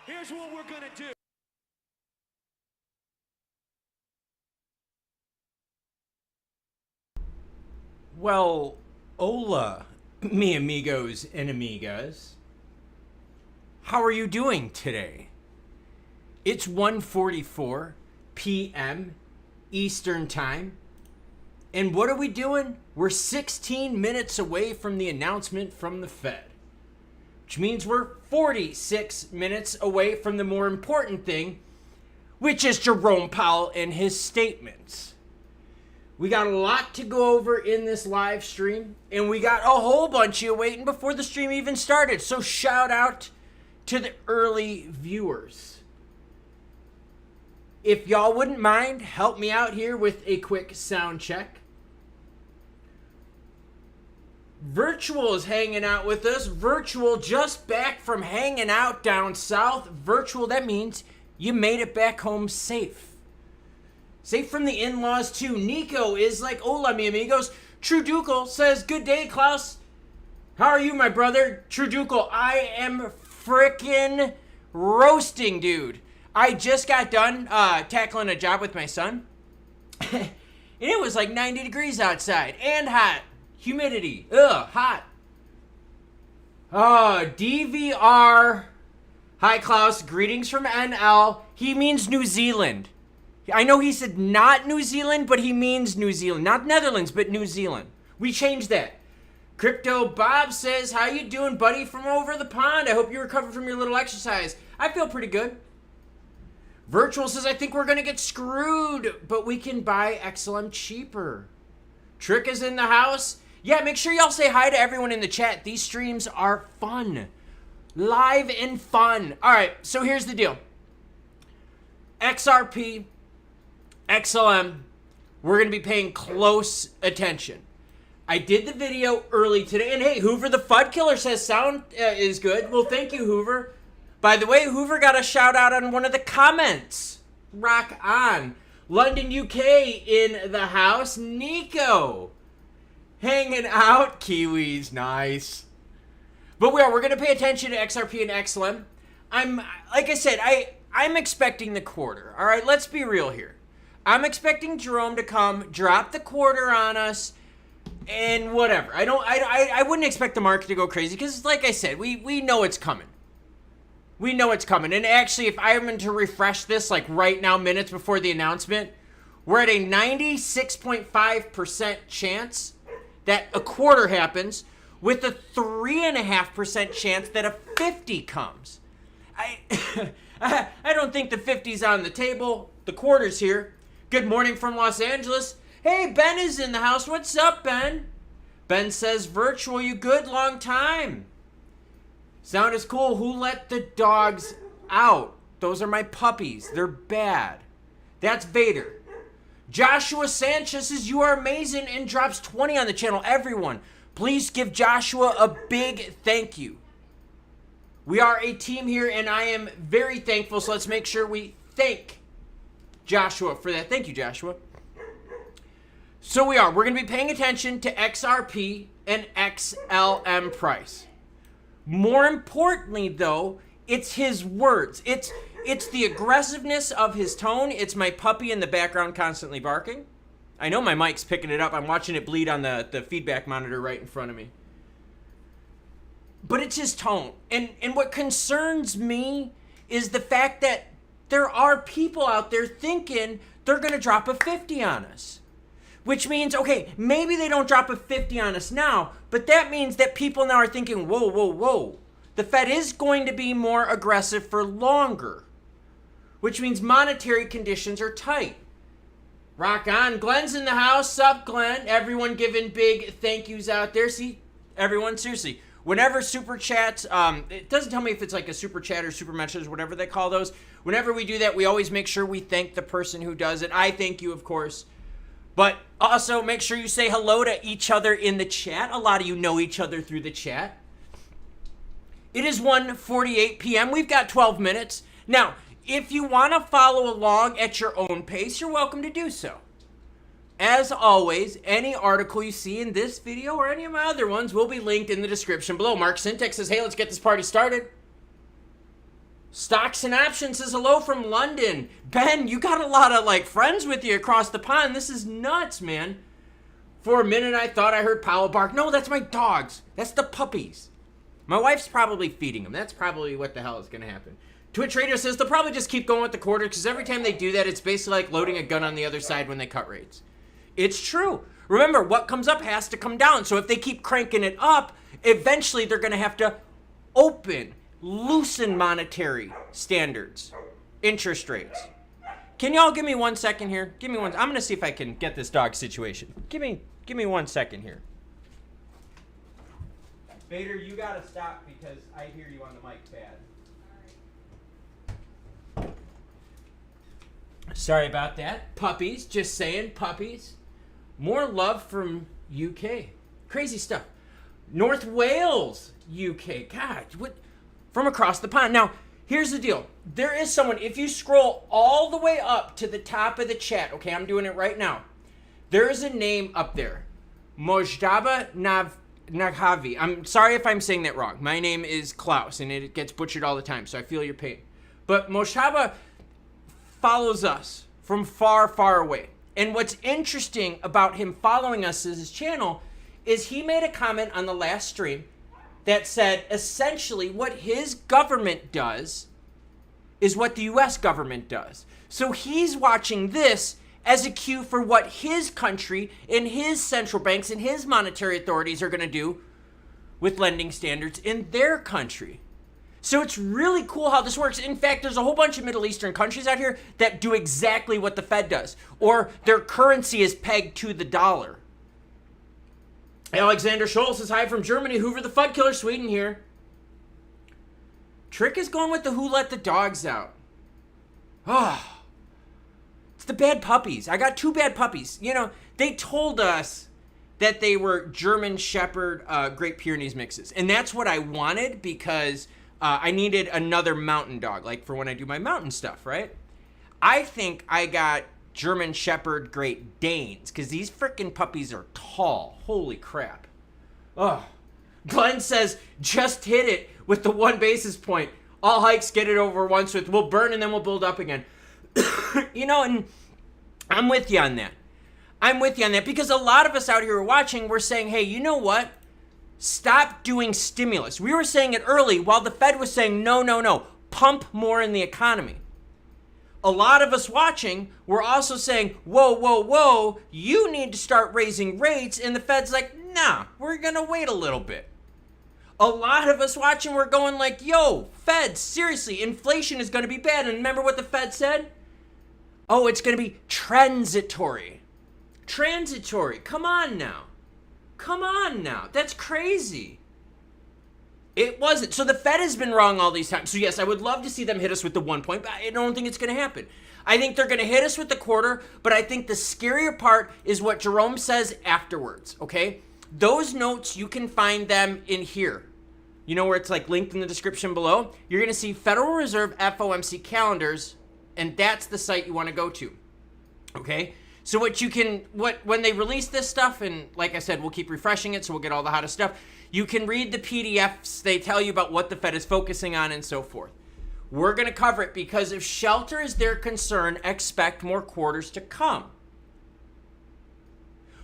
Here's what we're gonna do. Well, hola, mi amigos and amigas. How are you doing today? It's 1:44 p.m. Eastern Time. And what are we doing? We're 16 minutes away from the announcement from the Fed, which means we're 46 minutes away from the more important thing, which is Jerome Powell and his statements. We got a lot to go over in this live stream, and we got a whole bunch of you waiting before the stream even started. So shout out to the early viewers. If y'all wouldn't mind, help me out here with a quick sound check. Virtual is hanging out with us. Virtual just back from hanging out down south. Virtual, that means you made it back home safe. Safe from the in-laws too. Nico is like, hola mi amigos. True Ducal says, good day, Klaus. How are you, my brother? True Ducal, I am frickin' roasting, dude. I just got done tackling a job with my son. And it was like 90 degrees outside and hot. Humidity. Ugh, hot. DVR. Hi, Klaus. Greetings from NL. He means New Zealand. I know he said not New Zealand, but he means New Zealand. Not Netherlands, but New Zealand. We changed that. Crypto Bob says, how you doing, buddy, from over the pond? I hope you recovered from your little exercise. I feel pretty good. Virtual says, I think we're going to get screwed, but we can buy XLM cheaper. Trick is in the house. Yeah, make sure y'all say hi to everyone in the chat. These streams are fun. Live and fun. All right, so here's the deal. XRP, XLM, we're going to be paying close attention. I did the video early today, and hey, Hoover the Fud Killer says sound is good. Well, thank you, Hoover. By the way, Hoover got a shout out on one of the comments. Rock on. London, UK in the house. Nico. Hanging out. Kiwis. Nice. But we're going to pay attention to XRP and XLM. Like I said, I'm expecting the quarter. All right, let's be real here. I'm expecting Jerome to come, drop the quarter on us, and whatever. I wouldn't expect the market to go crazy because, like I said, we know it's coming. We know it's coming. And actually, if I am to refresh this, like right now, minutes before the announcement, we're at a 96.5% chance that a quarter happens with a 3.5% chance that a 50 comes. I don't think the 50's on the table. The quarter's here. Good morning from Los Angeles. Hey, Ben is in the house. What's up, Ben? Ben says, virtual, you good? Long time. Sound is cool. Who let the dogs out? Those are my puppies. They're bad. That's Vader. Joshua Sanchez says, you are amazing, and drops 20 on the channel. Everyone, please give Joshua a big thank you. We are a team here, and I am very thankful, so let's make sure we thank Joshua for that. Thank you, Joshua. So we're going to be paying attention to XRP and XLM price. More importantly, though, it's his words. It's the aggressiveness of his tone. It's my puppy in the background constantly barking. I know my mic's picking it up. I'm watching it bleed on the feedback monitor right in front of me. But it's his tone. And what concerns me is the fact that there are people out there thinking they're going to drop a 50 on us. Which means, okay, maybe they don't drop a 50 on us now, but that means that people now are thinking, whoa, whoa, whoa. The Fed is going to be more aggressive for longer, which means monetary conditions are tight. Rock on. Glenn's in the house. Sup, Glenn? Everyone giving big thank yous out there. See, everyone, seriously. Whenever super chats, it doesn't tell me if it's like a super chat or super message, whatever they call those. Whenever we do that, we always make sure we thank the person who does it. I thank you, of course. But also make sure you say hello to each other in the chat. A lot of you know each other through the chat. It is 1:48 p.m. We've got 12 minutes. Now, if you want to follow along at your own pace, you're welcome to do so. As always, any article you see in this video or any of my other ones will be linked in the description below. Mark Syntax says, hey, let's get this party started. Stocks and options says hello from London. Ben, you got a lot of like friends with you across the pond. This is nuts, man. For a minute, I thought I heard Powell bark. No, that's my dogs. That's the puppies. My wife's probably feeding them. That's probably what the hell is going to happen. Twitch Radio says they'll probably just keep going with the quarter because every time they do that, it's basically like loading a gun on the other side when they cut rates. It's true. Remember, what comes up has to come down. So if they keep cranking it up, eventually they're going to have to loosen monetary standards, interest rates. Can y'all give me 1 second here? Give me one. I'm going to see if I can get this dog situation. Give me 1 second here. Vader, you got to stop because I hear you on the mic bad. Sorry about that. Puppies, just saying, puppies. More love from UK. Crazy stuff. North Wales, UK. God, what? From across the pond. Now, here's the deal. There is someone, if you scroll all the way up to the top of the chat, okay, I'm doing it right now. There is a name up there. Mojtaba Naghavi. I'm sorry if I'm saying that wrong. My name is Klaus, and it gets butchered all the time, so I feel your pain. But Mojtaba follows us from far, far away. And what's interesting about him following us as his channel is he made a comment on the last stream that said essentially what his government does is what the US government does. So he's watching this as a cue for what his country and his central banks and his monetary authorities are going to do with lending standards in their country. So it's really cool how this works. In fact, there's a whole bunch of Middle Eastern countries out here that do exactly what the Fed does, or their currency is pegged to the dollar. Alexander Scholl says hi from Germany. Hoover the Fud Killer, Sweden here. Trick is going with the who let the dogs out. Oh, it's the bad puppies. I got 2 bad puppies. You know, they told us that they were German Shepherd Great Pyrenees mixes. And that's what I wanted because I needed another mountain dog, like for when I do my mountain stuff, right? I think I got German Shepherd Great Danes because these freaking puppies are tall. Holy crap. Oh. Glenn says, just hit it with the 1 basis point. All hikes get it over once with, we'll burn and then we'll build up again. You know, and I'm with you on that. I'm with you on that because a lot of us out here are watching, we're saying, hey, you know what? Stop doing stimulus. We were saying it early while the Fed was saying, no, pump more in the economy. A lot of us watching were also saying, whoa, you need to start raising rates. And the Fed's like, nah, we're going to wait a little bit. A lot of us watching were going like, yo, Fed, seriously, inflation is going to be bad. And remember what the Fed said? Oh, it's going to be transitory. Transitory. Come on now. That's crazy. It wasn't. So the Fed has been wrong all these times. So yes, I would love to see them hit us with the 1 point, but I don't think it's going to happen. I think they're going to hit us with the quarter, but I think the scarier part is what Jerome says afterwards, okay? Those notes, you can find them in here. You know where it's like linked in the description below? You're going to see Federal Reserve FOMC calendars, and that's the site you want to go to, okay? So when they release this stuff, and like I said, we'll keep refreshing it, so we'll get all the hottest stuff. You can read the PDFs. They tell you about what the Fed is focusing on and so forth. We're going to cover it because if shelter is their concern, expect more quarters to come.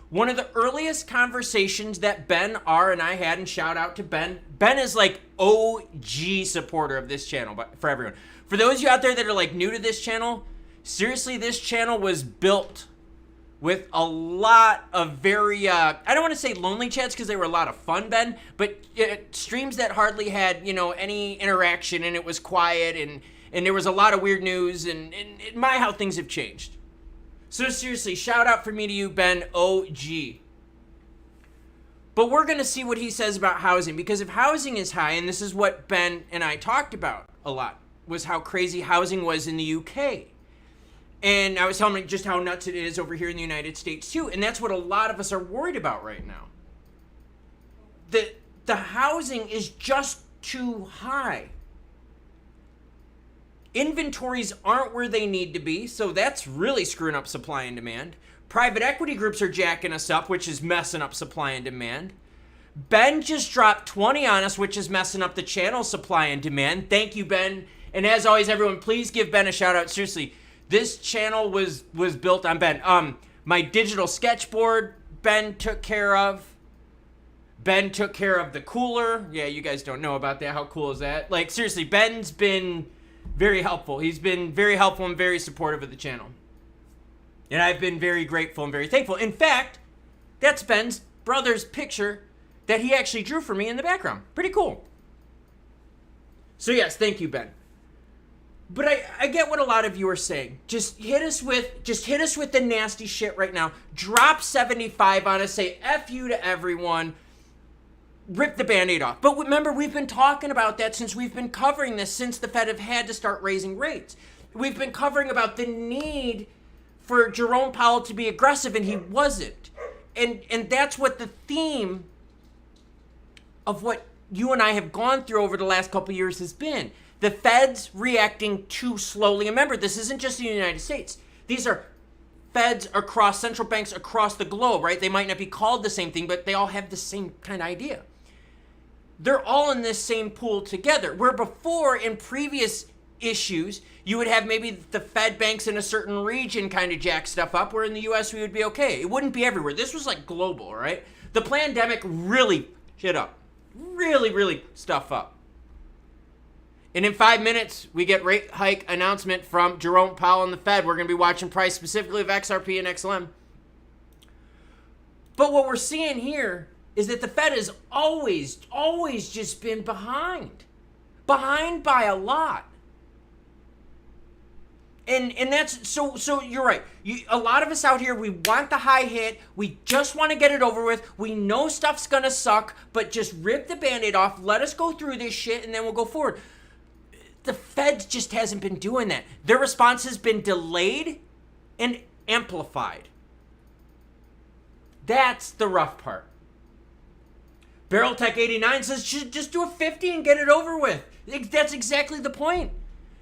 One of the earliest conversations that Ben R. and I had, and shout out to Ben. Ben is like OG supporter of this channel, but for everyone. For those of you out there that are like new to this channel, seriously, this channel was built with a lot of very, I don't want to say lonely chats because they were a lot of fun, Ben, but streams that hardly had, any interaction, and it was quiet, and there was a lot of weird news, and my how things have changed. So seriously, shout out from me to you, Ben, OG. But we're going to see what he says about housing, because if housing is high, and this is what Ben and I talked about a lot, was how crazy housing was in the UK. And I was telling him just how nuts it is over here in the United States too. And that's what a lot of us are worried about right now. The housing is just too high. Inventories aren't where they need to be, so that's really screwing up supply and demand. Private equity groups are jacking us up, which is messing up supply and demand. Ben just dropped 20 on us, which is messing up the channel supply and demand. Thank you, Ben. And as always, everyone, please give Ben a shout out. Seriously, this channel was built on Ben. My digital sketchboard, Ben took care of. Ben took care of the cooler. Yeah, you guys don't know about that. How cool is that? Like, seriously, Ben's been very helpful. He's been very helpful and very supportive of the channel. And I've been very grateful and very thankful. In fact, that's Ben's brother's picture that he actually drew for me in the background. Pretty cool. So yes, thank you, Ben. But I get what a lot of you are saying. Just hit us with the nasty shit right now. Drop 75 on us. Say F you to everyone. Rip the Band-Aid off. But remember, we've been talking about that since we've been covering this, since the Fed have had to start raising rates. We've been covering about the need for Jerome Powell to be aggressive, and he wasn't. And that's what the theme of what you and I have gone through over the last couple of years has been. The Fed's reacting too slowly. And remember, this isn't just the United States. These are Feds across central banks across the globe, right? They might not be called the same thing, but they all have the same kind of idea. They're all in this same pool together. Where before, in previous issues, you would have maybe the Fed banks in a certain region kind of jack stuff up, where in the US we would be okay. It wouldn't be everywhere. This was like global, right? The pandemic really shit up. Really stuff up. And in 5 minutes, we get rate hike announcement from Jerome Powell and the Fed. We're going to be watching price specifically of XRP and XLM. But what we're seeing here is that the Fed has always just been behind. Behind by a lot. And that's, so you're right. A lot of us out here, we want the high hit. We just want to get it over with. We know stuff's going to suck, but just rip the Band-Aid off. Let us go through this shit, and then we'll go forward. The Fed just hasn't been doing that. Their response has been delayed and amplified. That's the rough part. BarrelTech89 says, just do a 50 and get it over with. That's exactly the point.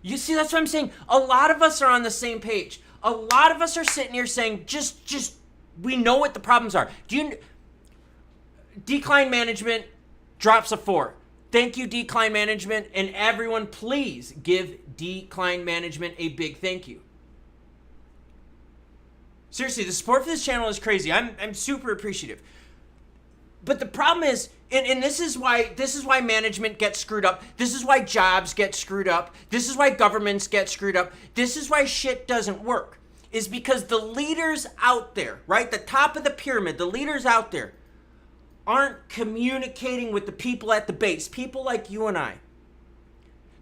You see, that's what I'm saying. A lot of us are on the same page. A lot of us are sitting here saying, just we know what the problems are. Decline management drops a 4. Thank you, Decline Management, and everyone, please give Decline Management a big thank you. Seriously, the support for this channel is crazy. I'm super appreciative. But the problem is, and this is why management gets screwed up. This is why jobs get screwed up. This is why governments get screwed up. This is why shit doesn't work. Is because the leaders out there, right? The top of the pyramid, the leaders out there aren't communicating with the people at the base, people like you and I.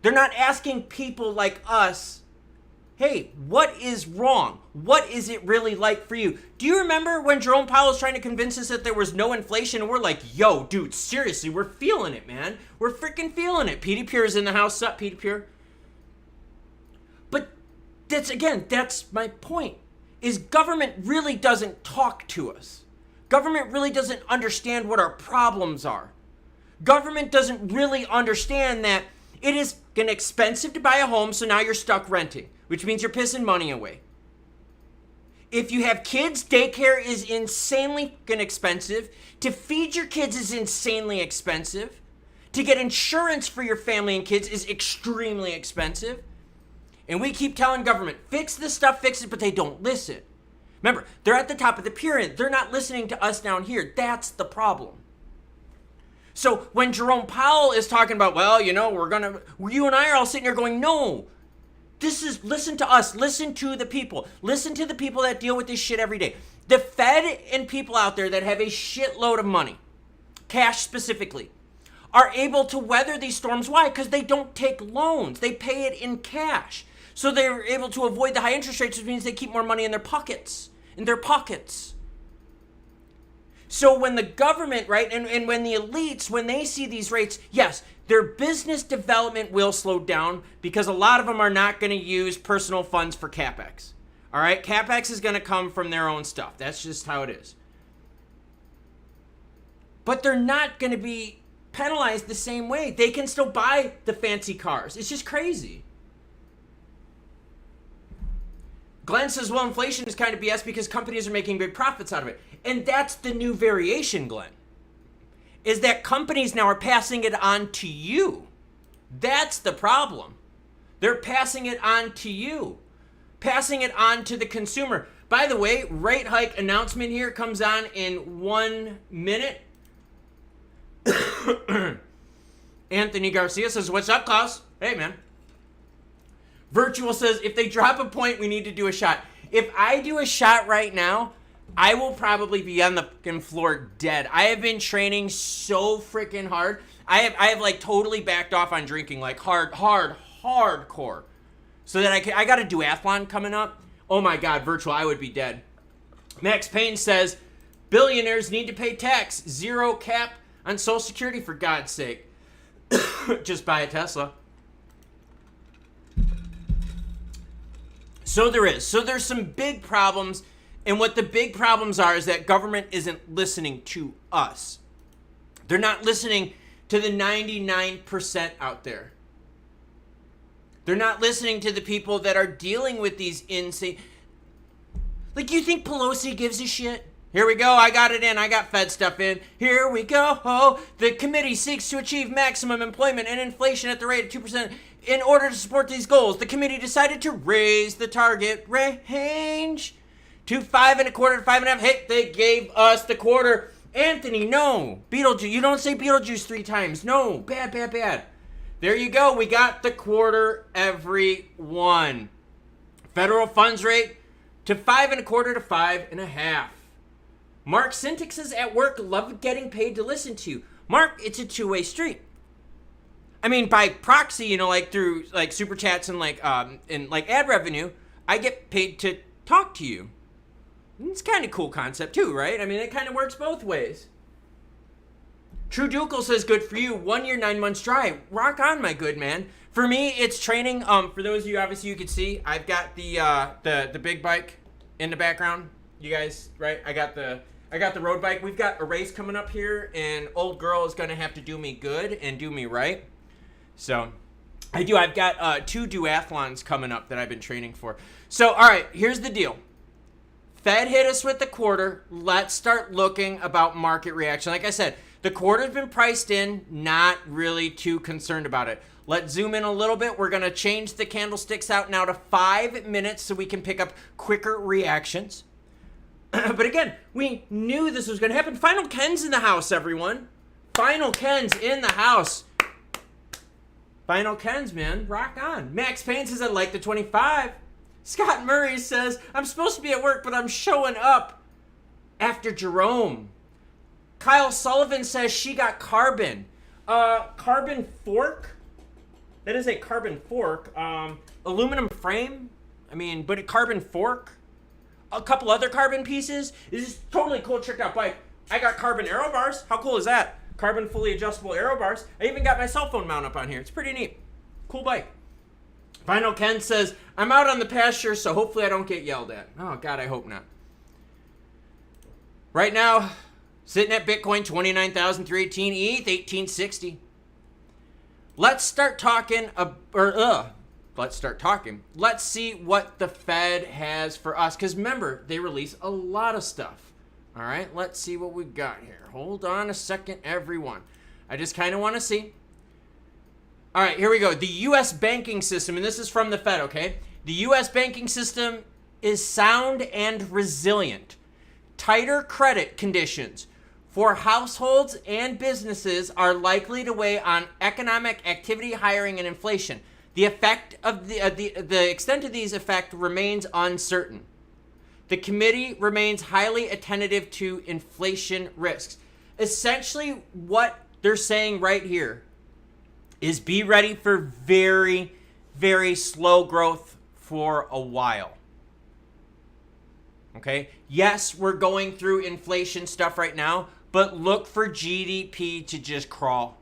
They're not asking people like us, hey, what is wrong? What is it really like for you? Do you remember when Jerome Powell was trying to convince us that there was no inflation? And we're like, yo, dude, seriously, we're feeling it, man. We're freaking feeling it. Petey Pure is in the house. Sup, Petey Pure? But that's my point, is government really doesn't talk to us. Government really doesn't understand what our problems are. Government doesn't really understand that it is expensive to buy a home, so now you're stuck renting, which means you're pissing money away. If you have kids, daycare is insanely expensive. To feed your kids is insanely expensive. To get insurance for your family and kids is extremely expensive. And we keep telling government, fix this stuff, fix it, but they don't listen. Remember, they're at the top of the pyramid. They're not listening to us down here. That's the problem. So when Jerome Powell is talking about, well, you and I are all sitting here going, no, listen to us. Listen to the people. Listen to the people that deal with this shit every day. The Fed and people out there that have a shitload of money, cash specifically, are able to weather these storms. Why? Because they don't take loans. They pay it in cash. So they're able to avoid the high interest rates, which means they keep more money in their pockets. So when the government, right, and when the elites, when they see these rates, yes, their business development will slow down because a lot of them are not going to use personal funds for CapEx. All right? CapEx is going to come from their own stuff. That's just how it is. But they're not going to be penalized the same way. They can still buy the fancy cars. It's just crazy. Glenn says, well, inflation is kind of BS because companies are making big profits out of it. And that's the new variation, Glenn, is that companies now are passing it on to you. That's the problem. They're passing it on to you, passing it on to the consumer. By the way, rate hike announcement here comes on in 1 minute. Anthony Garcia says, what's up, Klaus? Hey, man. Virtual says, if they drop a point, we need to do a shot. If I do a shot right now, I will probably be on the fucking floor dead. I have been training so freaking hard. I have like totally backed off on drinking, like hardcore. So that I got a duathlon coming up. Oh my God, Virtual, I would be dead. Max Payne says, billionaires need to pay tax. Zero cap on Social Security, for God's sake. Just buy a Tesla. So there is. So there's some big problems. And what the big problems are is that government isn't listening to us. They're not listening to the 99% out there. They're not listening to the people that are dealing with these insane... Like, you think Pelosi gives a shit? Here we go. I got it in. I got Fed stuff in. Here we go. Oh, the committee seeks to achieve maximum employment and inflation at the rate of 2%. In order to support these goals, the committee decided to raise the target range to 5.25 to 5.5. Hey, they gave us the quarter. Anthony, no. Beetlejuice. You don't say Beetlejuice 3 times. No. Bad, bad, bad. There you go. We got the quarter, everyone. Federal funds rate to 5.25 to 5.5. Mark Syntax is at work. Love getting paid to listen to you. Mark, it's a two-way street. I mean, by proxy, you know, like through like super chats and like ad revenue, I get paid to talk to you. It's kind of cool concept too, right? I mean, it kind of works both ways. True Ducal says, good for you. 1 year, 9 months dry. Rock on, my good man. For me, it's training. For those of you, obviously, you can see, I've got the big bike in the background. You guys, right? I got the road bike. We've got a race coming up here, and old girl is gonna have to do me good and do me right. So, I've got 2 duathlons coming up that I've been training for. So, all right, here's the deal. Fed hit us with the quarter. Let's start looking about market reaction. Like I said, the quarter's been priced in, not really too concerned about it. Let's zoom in a little bit. We're going to change the candlesticks out now to 5 minutes so we can pick up quicker reactions. But again, we knew this was going to happen. Final Ken's in the house, everyone. Final Ken's in the house. Final Ken's, man. Rock on. Max Payne says, I like the 25. Scott Murray says, I'm supposed to be at work, but I'm showing up after Jerome. Kyle Sullivan says she got carbon. Carbon fork? That is a carbon fork. Aluminum frame? I mean, but a carbon fork? A couple other carbon pieces? This is totally cool, tricked out bike. I got carbon aero bars. How cool is that? Carbon fully adjustable aero bars. I even got my cell phone mount up on here. It's pretty neat. Cool bike. Final Ken says, I'm out on the pasture, so hopefully I don't get yelled at. Oh, God, I hope not. Right now, sitting at Bitcoin, 29,318, ETH, 1860. Let's start talking, Let's see what the Fed has for us. Because remember, they release a lot of stuff. All right, let's see what we've got here. Hold on a second, everyone. I just kind of want to see. All right, here we go. The U.S. banking system, and this is from the Fed, okay? The U.S. banking system is sound and resilient. Tighter credit conditions for households and businesses are likely to weigh on economic activity, hiring, and inflation. The effect of the extent of these effects remains uncertain. The committee remains highly attentive to inflation risks. Essentially, what they're saying right here is be ready for very, very slow growth for a while. Okay? Yes, we're going through inflation stuff right now, but look for GDP to just crawl.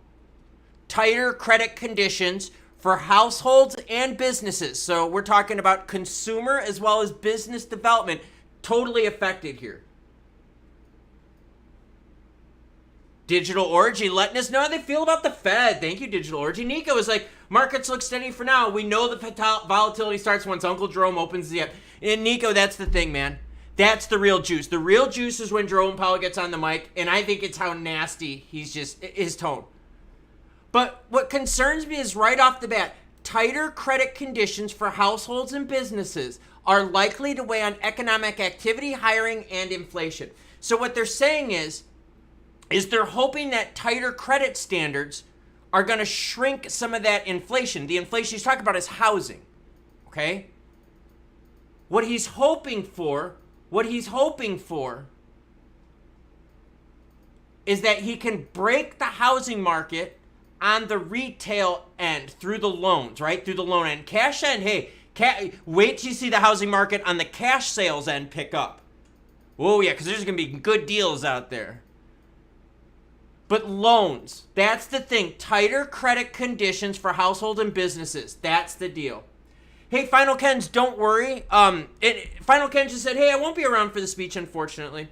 Tighter credit conditions for households and businesses. So we're talking about consumer as well as business development totally affected here. Digital Orgy letting us know how they feel about the Fed. Thank you, Digital Orgy. Nico is like, markets look steady for now. We know the volatility starts once Uncle Jerome opens the app. And Nico, that's the thing, man. That's the real juice. The real juice is when Jerome Powell gets on the mic, and I think it's how nasty he's just, his tone. But what concerns me is right off the bat, tighter credit conditions for households and businesses are likely to weigh on economic activity, hiring, and inflation. So what they're saying is they're hoping that tighter credit standards are going to shrink some of that inflation. The inflation he's talking about is housing, okay? What he's hoping for is that he can break the housing market on the retail end through the loans, right? Through the loan end. Cash end, hey, wait till you see the housing market on the cash sales end pick up. Oh yeah, because there's going to be good deals out there. But loans, that's the thing. Tighter credit conditions for households and businesses. That's the deal. Hey, Final Kens, don't worry. Final Ken just said, hey, I won't be around for the speech, unfortunately.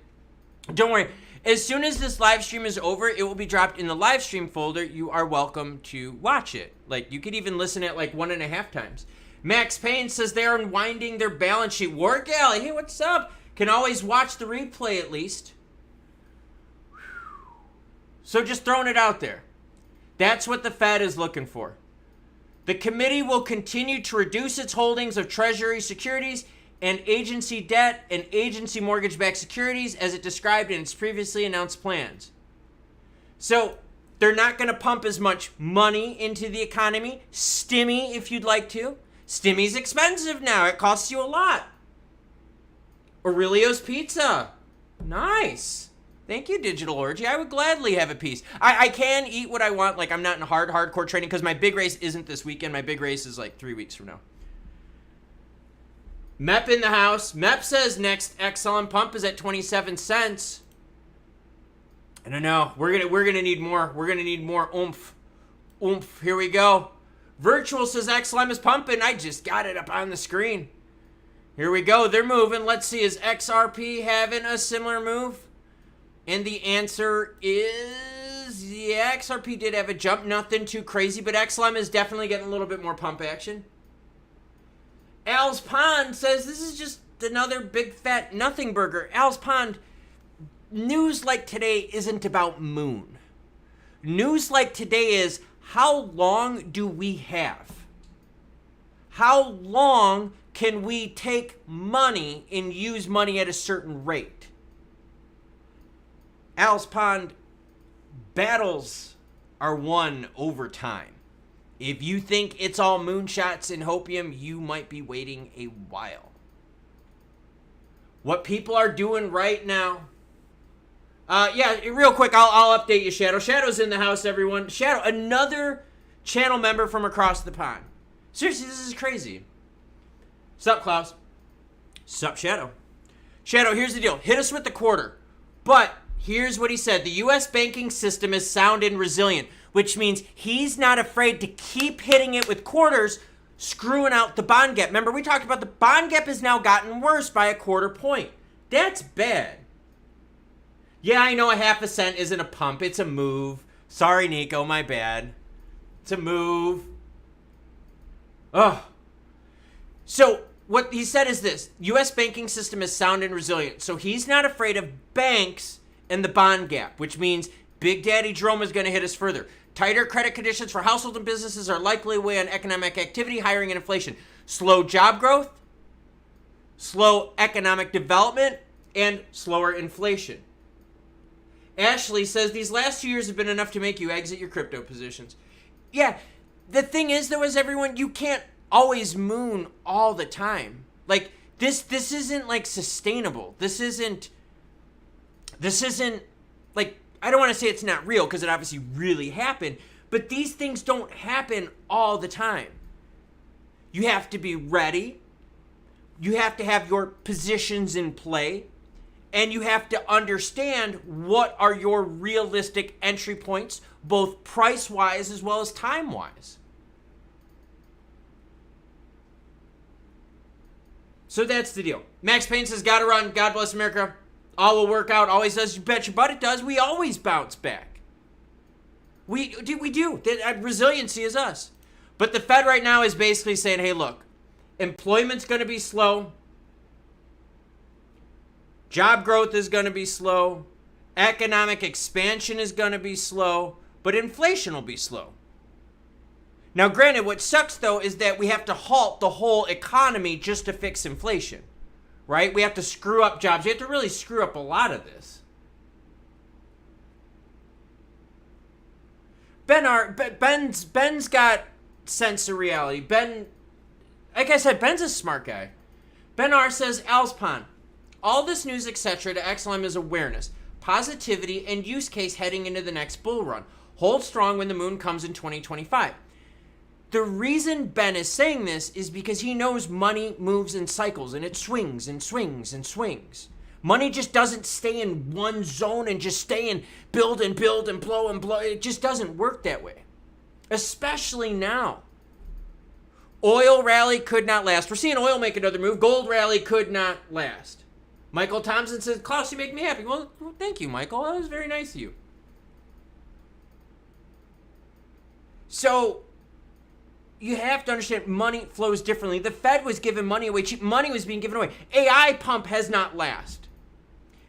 Don't worry. As soon as this live stream is over, it will be dropped in the live stream folder. You are welcome to watch it. Like, you could even listen at like 1.5 times. Max Payne says they're unwinding their balance sheet. War Galley, hey, what's up? Can always watch the replay at least. So just throwing it out there. That's what the Fed is looking for. The committee will continue to reduce its holdings of Treasury securities and agency debt and agency mortgage-backed securities as it described in its previously announced plans. So they're not going to pump as much money into the economy. Stimmy, if you'd like to. Stimmy's expensive now. It costs you a lot. Aurelio's Pizza. Nice. Thank you, Digital Orgy. I would gladly have a piece. I can eat what I want. Like, I'm not in hardcore training because my big race isn't this weekend. My big race is like 3 weeks from now. MEP in the house. MEP says next XLM pump is at 27 cents. I don't know. We're gonna need more. We're gonna need more oomph. Oomph. Here we go. Virtual says XLM is pumping. I just got it up on the screen. Here we go. They're moving. Let's see. Is XRP having a similar move? And the answer is, yeah, XRP did have a jump. Nothing too crazy, but XLM is definitely getting a little bit more pump action. Al's Pond says this is just another big fat nothing burger. Al's Pond, news like today isn't about moon. News like today is how long do we have? How long can we take money and use money at a certain rate? Al's Pond, battles are won over time. If you think it's all moonshots and hopium, you might be waiting a while. What people are doing right now. Yeah, real quick, I'll update you, Shadow. Shadow's in the house, everyone. Shadow, another channel member from across the pond. Seriously, this is crazy. Sup, Klaus? Sup, Shadow? Shadow, here's the deal. Hit us with the quarter. But here's what he said. The U.S. banking system is sound and resilient, which means he's not afraid to keep hitting it with quarters, screwing out the bond gap. Remember, we talked about the bond gap has now gotten worse by 1/4 point. That's bad. Yeah, I know 1/2 cent isn't a pump. It's a move. Sorry, Nico, my bad. It's a move. Ugh. So what he said is this. U.S. banking system is sound and resilient. So he's not afraid of banks and the bond gap, which means Big Daddy Jerome is going to hit us further. Tighter credit conditions for households and businesses are likely to weigh on economic activity, hiring, and inflation. Slow job growth, slow economic development, and slower inflation. Ashley says these last 2 years have been enough to make you exit your crypto positions. Yeah, the thing is, though, is everyone, you can't always moon all the time. Like, this isn't, like, sustainable. This isn't, like, I don't want to say it's not real because it obviously really happened, but these things don't happen all the time. You have to be ready. You have to have your positions in play. And you have to understand what are your realistic entry points, both price-wise as well as time-wise. So that's the deal. Max Payne says, gotta run. God bless America. All will work out. Always does. You bet your butt it does. We always bounce back. We do. Resiliency is us. But the Fed right now is basically saying, hey, look, employment's going to be slow. Job growth is going to be slow. Economic expansion is going to be slow. But inflation will be slow. Now, granted, what sucks, though, is that we have to halt the whole economy just to fix inflation, right? We have to screw up jobs. We have to really screw up a lot of this. Ben's got sense of reality. Ben, like I said, Ben's a smart guy. Ben R says, Alspan, all this news, etc. to XLM is awareness, positivity, and use case heading into the next bull run. Hold strong when the moon comes in 2025. The reason Ben is saying this is because he knows money moves in cycles and it swings and swings and swings. Money just doesn't stay in one zone and just stay and build and build and blow and blow. It just doesn't work that way, especially now. Oil rally could not last. We're seeing oil make another move. Gold rally could not last. Michael Thompson says, Klaus, you make me happy. Well, thank you, Michael. That was very nice of you. So, you have to understand money flows differently. The Fed was giving money away. Cheap money was being given away. AI pump has not last.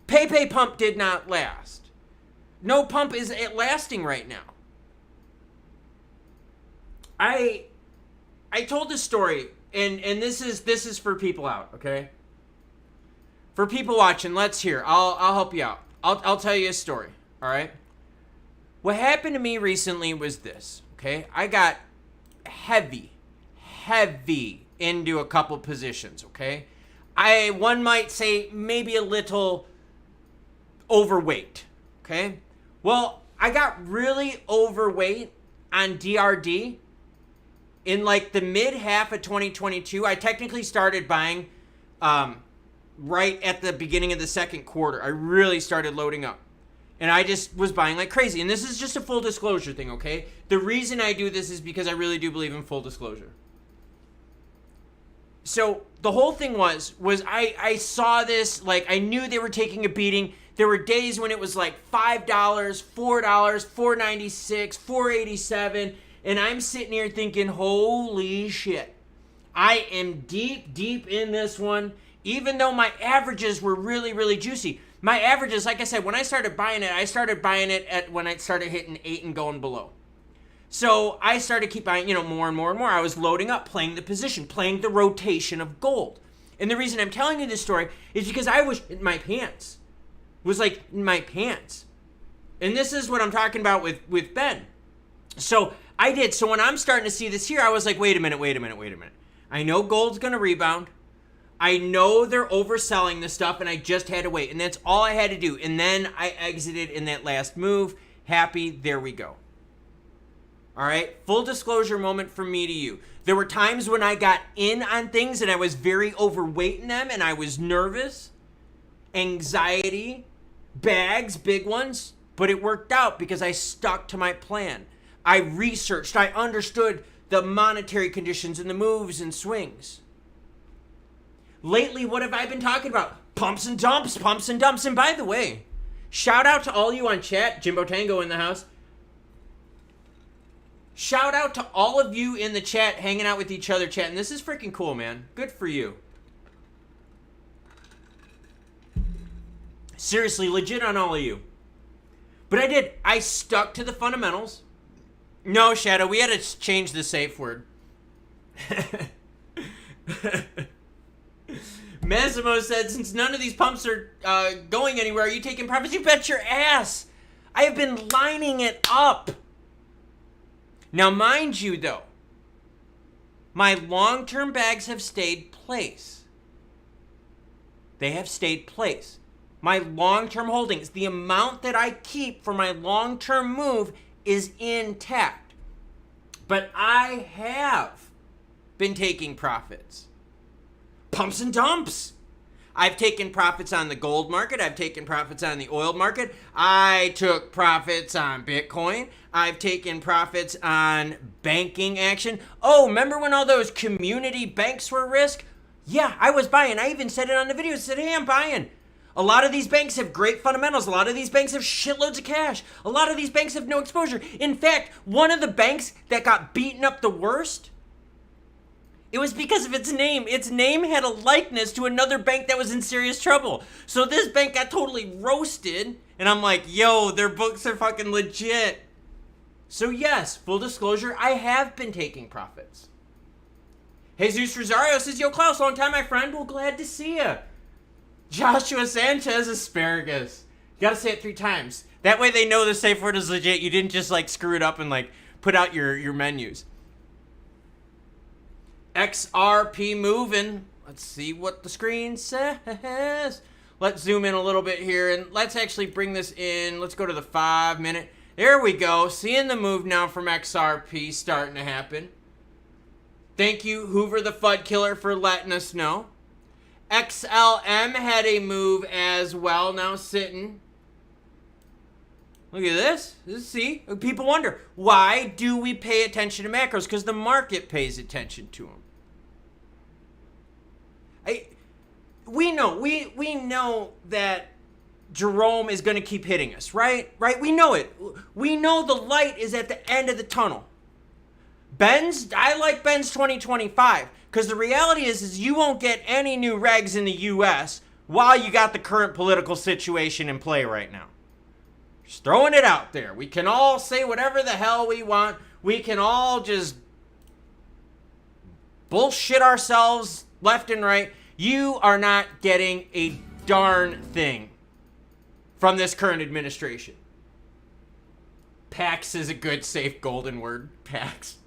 PayPay pump did not last. No pump is lasting right now. I told this story, and this is for people out, okay? For people watching, let's hear. I'll help you out. I'll tell you a story, all right? What happened to me recently was this, okay? I got heavy into a couple positions, okay? One might say maybe a little overweight, okay? Well, I got really overweight on DRD in like the mid half of 2022. I technically started buying right at the beginning of the second quarter. I really started loading up. And I just was buying like crazy. And this is just a full disclosure thing, okay? The reason I do this is because I really do believe in full disclosure. So the whole thing was I saw this, like I knew they were taking a beating. There were days when it was like $5, $4, $4.96, $4.87. And I'm sitting here thinking, holy shit. I am deep in this one. Even though my averages were really juicy. My averages, like I said, when I started buying it at when I started hitting 8 and going below. So I started keep buying, more and more. I was loading up, playing the position, playing the rotation of gold. And the reason I'm telling you this story is because I was in my pants. It was like in my pants. And this is what I'm talking about with Ben. So I did. So when I'm starting to see this here, I was like, wait a minute. I know gold's going to rebound. I know they're overselling this stuff, and I just had to wait. And that's all I had to do. And then I exited in that last move. Happy, there we go. All right, full disclosure moment from me to you. There were times when I got in on things, and I was very overweight in them, and I was nervous, anxiety, bags, big ones. But it worked out because I stuck to my plan. I researched. I understood the monetary conditions and the moves and swings. Lately, what have I been talking about? Pumps and dumps. And by the way, shout out to all you on chat. Jimbo Tango in the house. Shout out to all of you in the chat, hanging out with each other, chatting. This is freaking cool, man. Good for you. Seriously, legit on all of you. But I did. I stuck to the fundamentals. No, Shadow, we had to change the safe word. Massimo said, since none of these pumps are going anywhere, are you taking profits? You bet your ass. I have been lining it up. Now, mind you, though, my long-term bags have stayed place. They have stayed place. My long-term holdings, the amount that I keep for my long-term move is intact. But I have been taking profits. Pumps and dumps. I've taken profits on the gold market. I've taken profits on the oil market. I took profits on Bitcoin. I've taken profits on banking action. Oh, remember when all those community banks were risk? Yeah, I was buying. I even said it on the video. I said, hey, I'm buying. A lot of these banks have great fundamentals. A lot of these banks have shitloads of cash. A lot of these banks have no exposure. In fact, one of the banks that got beaten up the worst, it was because of its name. Its name had a likeness to another bank that was in serious trouble. So this bank got totally roasted. And I'm like, yo, their books are fucking legit. So yes, full disclosure, I have been taking profits. Jesus Rosario says, yo, Klaus, long time, my friend. Well, glad to see you. Joshua Sanchez, asparagus. You gotta say it 3 times. That way they know the safe word is legit. You didn't just like screw it up and like put out your menus. XRP moving. Let's see what the screen says. Let's zoom in a little bit here and let's actually bring this in. Let's go to the 5-minute. There we go. Seeing the move now from XRP starting to happen. Thank you, Hoover the FUD Killer, for letting us know. XLM had a move as well, now sitting. Look at this. See, people wonder, why do we pay attention to macros? Because the market pays attention to them. We know that Jerome is going to keep hitting us, right? We know it. We know the light is at the end of the tunnel. I like Ben's 2025 because the reality is you won't get any new regs in the U.S. while you got the current political situation in play right now. Just throwing it out there. We can all say whatever the hell we want. We can all just bullshit ourselves left and right. You are not getting a darn thing from this current administration. Pax is a good, safe, golden word. Pax.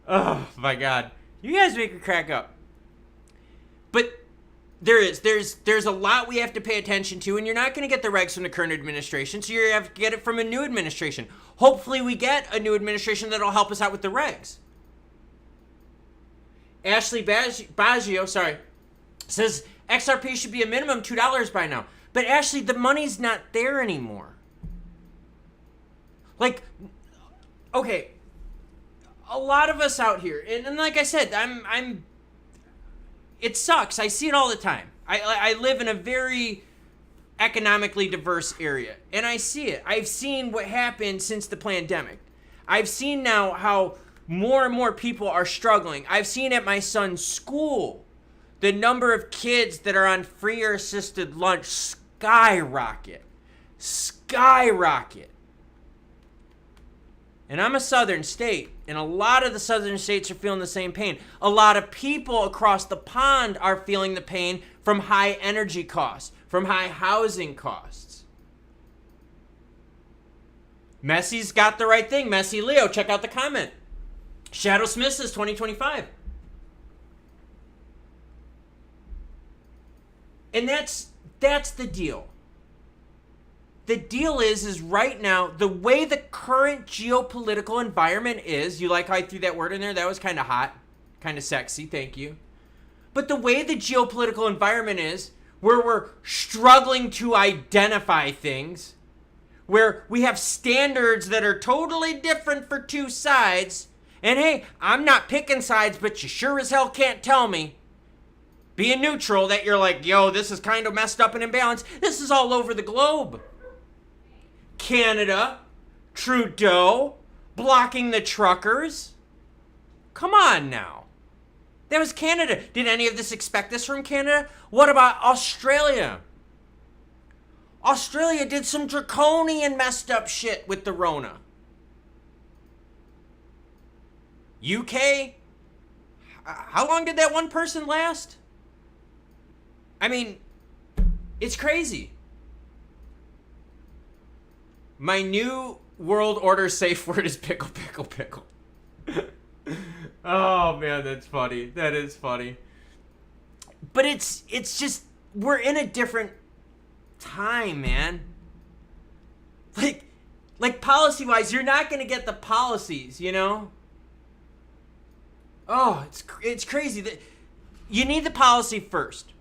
Oh my God, you guys make me crack up. But there's a lot we have to pay attention to, and you're not going to get the regs from the current administration, so you have to get it from a new administration. Hopefully we get a new administration that'll help us out with the regs. Ashley Baggio, says XRP should be a minimum $2 by now. But Ashley, the money's not there anymore. Like, okay, a lot of us out here, and like I said, it sucks. I see it all the time. I live in a very economically diverse area, and I see it. I've seen what happened since the pandemic. I've seen now how more and more people are struggling. I've seen at my son's school, the number of kids that are on free or assisted lunch skyrocket. And I'm a southern state, and a lot of the southern states are feeling the same pain. A lot of people across the pond are feeling the pain from high energy costs, from high housing costs. Messi's got the right thing. Messi Leo, check out the comment. Shadow Smith says 2025. And that's the deal. The deal is right now, the way the current geopolitical environment is, you like how I threw that word in there? That was kind of hot, kind of sexy, thank you. But the way the geopolitical environment is, where we're struggling to identify things, where we have standards that are totally different for two sides, and hey, I'm not picking sides, but you sure as hell can't tell me, being neutral, that you're like, yo, this is kind of messed up and imbalanced. This is all over the globe. Canada, Trudeau, blocking the truckers. Come on now. That was Canada. Did any of this expect this from Canada? What about Australia? Australia did some draconian messed up shit with the Rona. UK, how long did that one person last? I mean, it's crazy. My new world order safe word is pickle, pickle, pickle. Oh man, that's funny. That is funny. But it's just, we're in a different time, man. Like policy-wise, you're not going to get the policies, you know? Oh, it's crazy. You need the policy first.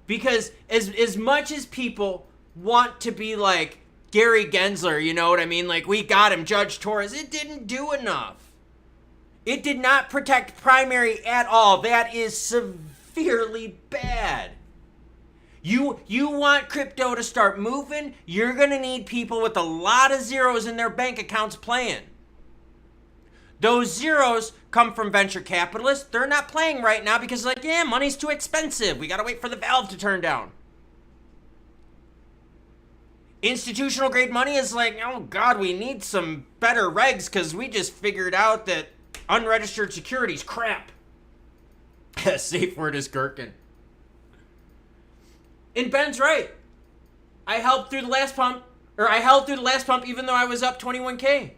Because as much as people want to be like Gary Gensler, you know what I mean? Like, we got him, Judge Torres. It didn't do enough. It did not protect primary at all. That is severely bad. You want crypto to start moving, you're going to need people with a lot of zeros in their bank accounts playing. Those zeros come from venture capitalists. They're not playing right now because, like, yeah, money's too expensive. We got to wait for the valve to turn down. Institutional grade money is like, oh God, we need some better regs because we just figured out that unregistered securities crap. Safe word is gherkin. And Ben's right. I held through the last pump even though I was up 21K.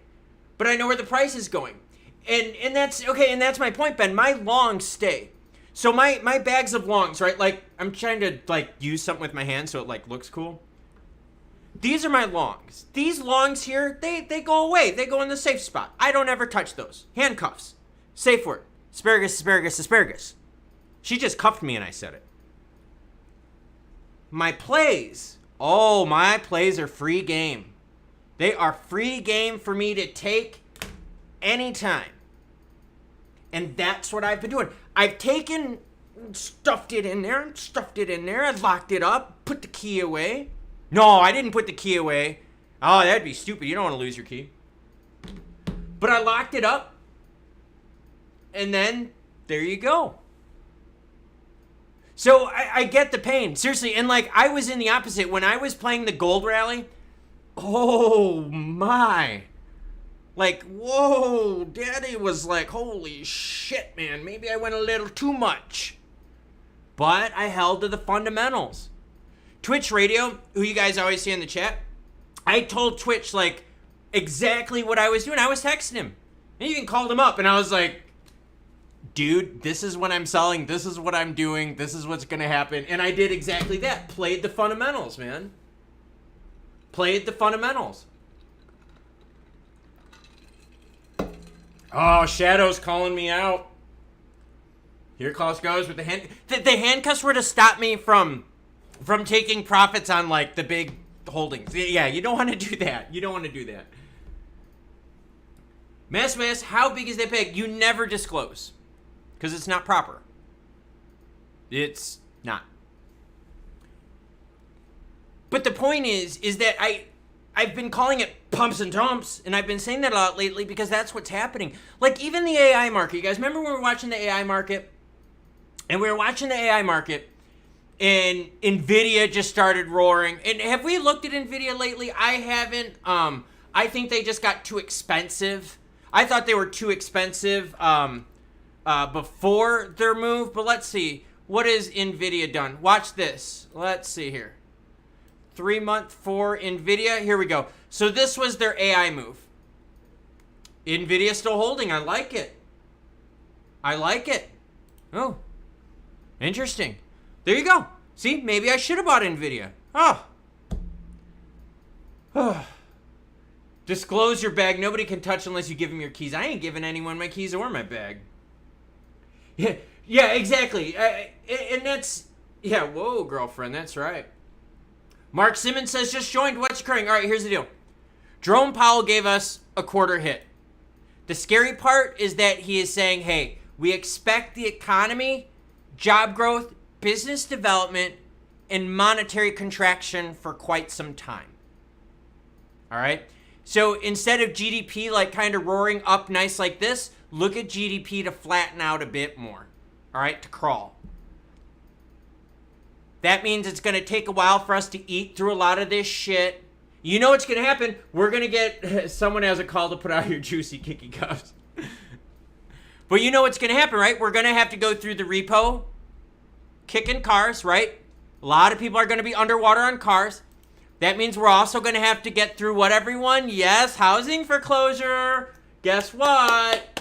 But I know where the price is going. And that's okay, and that's my point, Ben. My longs stay. So my bags of longs, right? Like I'm trying to like use something with my hand so it like looks cool. These are my longs. These longs here, they go away. They go in the safe spot. I don't ever touch those. Handcuffs. Safe word. Asparagus, asparagus, asparagus. She just cuffed me and I said it. My plays. Oh, my plays are free game. They are free game for me to take anytime. And that's what I've been doing. I've taken, stuffed it in there, I locked it up, put the key away. No, I didn't put the key away. Oh, that'd be stupid. You don't want to lose your key. But I locked it up. And then, there you go. So, I get the pain. Seriously, and like, I was in the opposite. When I was playing the gold rally, oh my. Like, whoa, Daddy was like, holy shit, man. Maybe I went a little too much. But I held to the fundamentals. Twitch Radio, who you guys always see in the chat, I told Twitch, like, exactly what I was doing. I was texting him. And even called him up, and I was like, dude, this is what I'm selling. This is what I'm doing. This is what's going to happen. And I did exactly that. Played the fundamentals, man. Played the fundamentals. Oh, Shadow's calling me out. Here Klaus goes with the hand. The handcuffs were to stop me from taking profits on like the big holdings. Yeah, you don't want to do that. You don't want to do that. Mass, how big is that pig? You never disclose. Because it's not proper. It's not. But the point is that I've been calling it pumps and dumps, and I've been saying that a lot lately because that's what's happening. Like even the AI market. You guys remember when we were watching the AI market? And we were watching the AI market, and Nvidia just started roaring. And have we looked at Nvidia lately? I haven't. I think they just got too expensive. I thought they were too expensive before their move. But let's see. What has Nvidia done? Watch this. Let's see here. 3 month for Nvidia. Here we go. So this was their AI move. Nvidia still holding. I like it. I like it. Oh. Interesting. There you go. See, maybe I should have bought Nvidia. Oh. Disclose your bag. Nobody can touch unless you give them your keys. I ain't giving anyone my keys or my bag. Yeah, exactly. And that's, yeah, whoa, girlfriend. That's right. Mark Simmons says, just joined. What's occurring? All right, here's the deal. Jerome Powell gave us a quarter hit. The scary part is that he is saying, hey, we expect the economy, job growth, business development, and monetary contraction for quite some time. All right? So instead of GDP like kind of roaring up nice like this, look at GDP to flatten out a bit more. All right? To crawl. That means it's going to take a while for us to eat through a lot of this shit. You know what's going to happen? We're going to get... Someone has a call to put out your juicy kicky cups. But you know what's going to happen, right? We're going to have to go through the repo, kicking cars, right? A lot of people are going to be underwater on cars. That means we're also going to have to get through what, everyone? Yes, housing foreclosure. Guess what?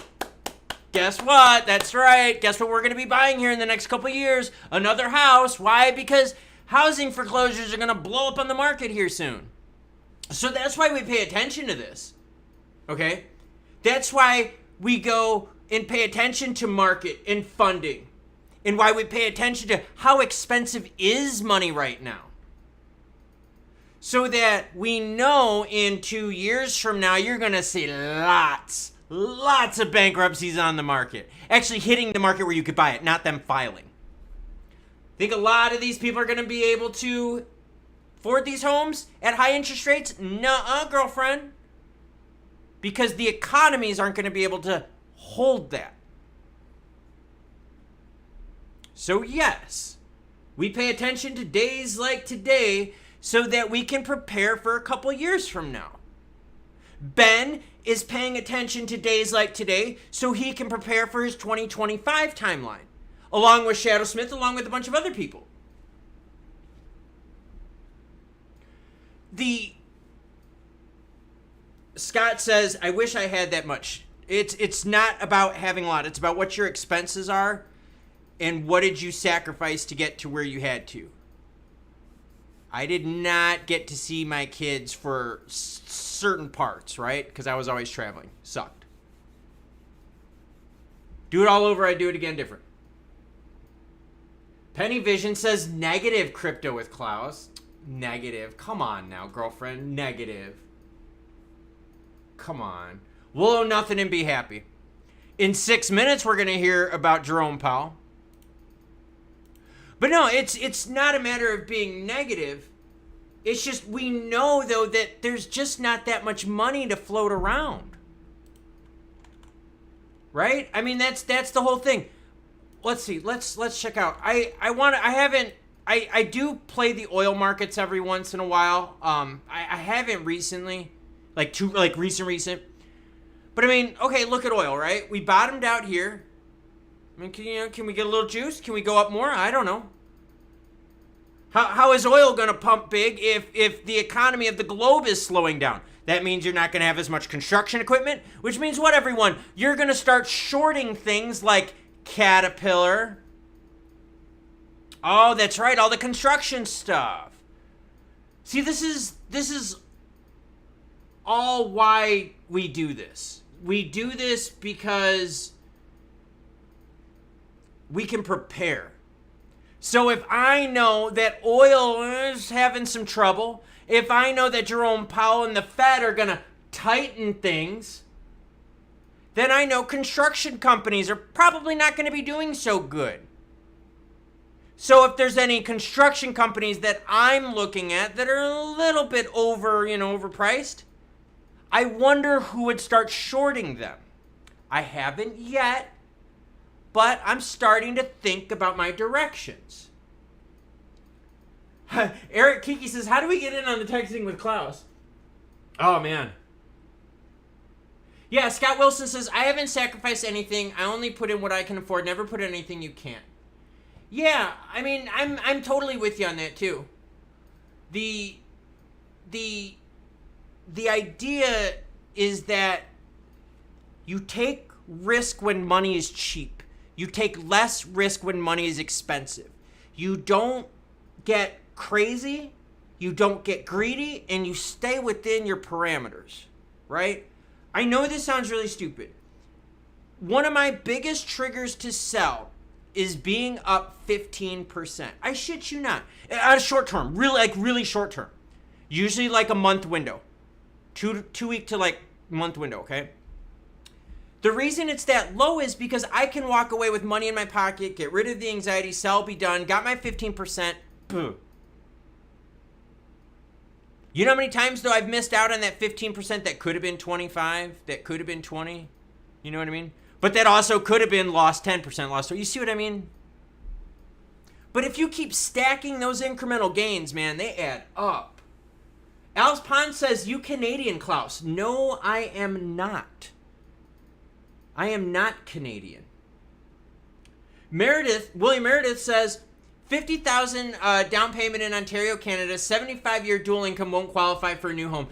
Guess what? That's right. Guess what we're going to be buying here in the next couple of years? Another house. Why? Because housing foreclosures are going to blow up on the market here soon. So that's why we pay attention to this. Okay? That's why we go and pay attention to market and funding. And why we pay attention to how expensive is money right now. So that we know in 2 years from now, you're going to see lots of bankruptcies on the market. Actually hitting the market where you could buy it, not them filing. Think a lot of these people are going to be able to afford these homes at high interest rates? Nuh-uh, girlfriend. Because the economies aren't going to be able to hold that. So yes, we pay attention to days like today so that we can prepare for a couple years from now. Ben is paying attention to days like today so he can prepare for his 2025 timeline, along with Shadow Smith, along with a bunch of other people. Scott says, I wish I had that much. It's not about having a lot. It's about what your expenses are and what did you sacrifice to get to where you had to. I did not get to see my kids for certain parts, right? Because I was always traveling. Sucked. Do it all over, I'd do it again different. Penny Vision says negative crypto with Klaus. Negative. Come on now, girlfriend. Negative. Come on. We'll owe nothing and be happy. In 6 minutes, we're going to hear about Jerome Powell. But no, it's not a matter of being negative. It's just we know, though, that there's just not that much money to float around. Right? I mean, that's the whole thing. Let's see. Let's check out. I do play the oil markets every once in a while. I haven't recently, recent. But I mean, okay, look at oil, right? We bottomed out here. I mean, can we get a little juice? Can we go up more? I don't know. How is oil going to pump big if the economy of the globe is slowing down? That means you're not going to have as much construction equipment, which means what, everyone? You're going to start shorting things like Caterpillar. Oh, that's right, all the construction stuff. See, this is all why we do this. We do this because we can prepare. So if I know that oil is having some trouble, if I know that Jerome Powell and the Fed are going to tighten things, then I know construction companies are probably not going to be doing so good. So if there's any construction companies that I'm looking at that are a little bit overpriced, I wonder who would start shorting them. I haven't yet, but I'm starting to think about my directions. Eric Kiki says, how do we get in on the texting with Klaus? Oh, man. Yeah, Scott Wilson says, I haven't sacrificed anything. I only put in what I can afford. Never put in anything you can't. Yeah, I mean, I'm totally with you on that, too. The idea is that you take risk when money is cheap. You take less risk when money is expensive. You don't get crazy, you don't get greedy, and you stay within your parameters, right? I know this sounds really stupid. One of my biggest triggers to sell is being up 15%. I shit you not. At a short term, really short term. Usually like a month window. Two week to like month window, okay? The reason it's that low is because I can walk away with money in my pocket, get rid of the anxiety, sell, be done, got my 15%, boom. You know how many times, though, I've missed out on that 15% that could have been 25, that could have been 20? You know what I mean? But that also could have been lost 10%, lost. You see what I mean? But if you keep stacking those incremental gains, man, they add up. Alice Pond says, you Canadian, Klaus. No, I am not. I am not Canadian. William Meredith says, 50,000 down payment in Ontario, Canada, 75-year dual income won't qualify for a new home.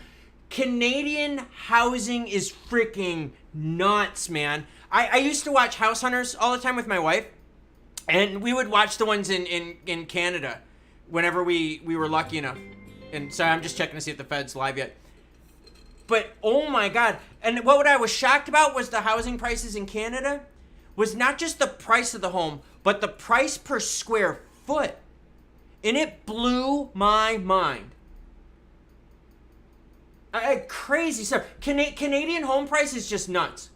Canadian housing is freaking nuts, man. I used to watch House Hunters all the time with my wife, and we would watch the ones in Canada whenever we were lucky enough. And sorry, I'm just checking to see if the Fed's live yet. But, oh my God. And what I was shocked about was the housing prices in Canada was not just the price of the home, but the price per square foot. And it blew my mind. Crazy stuff. Canadian home price is just nuts.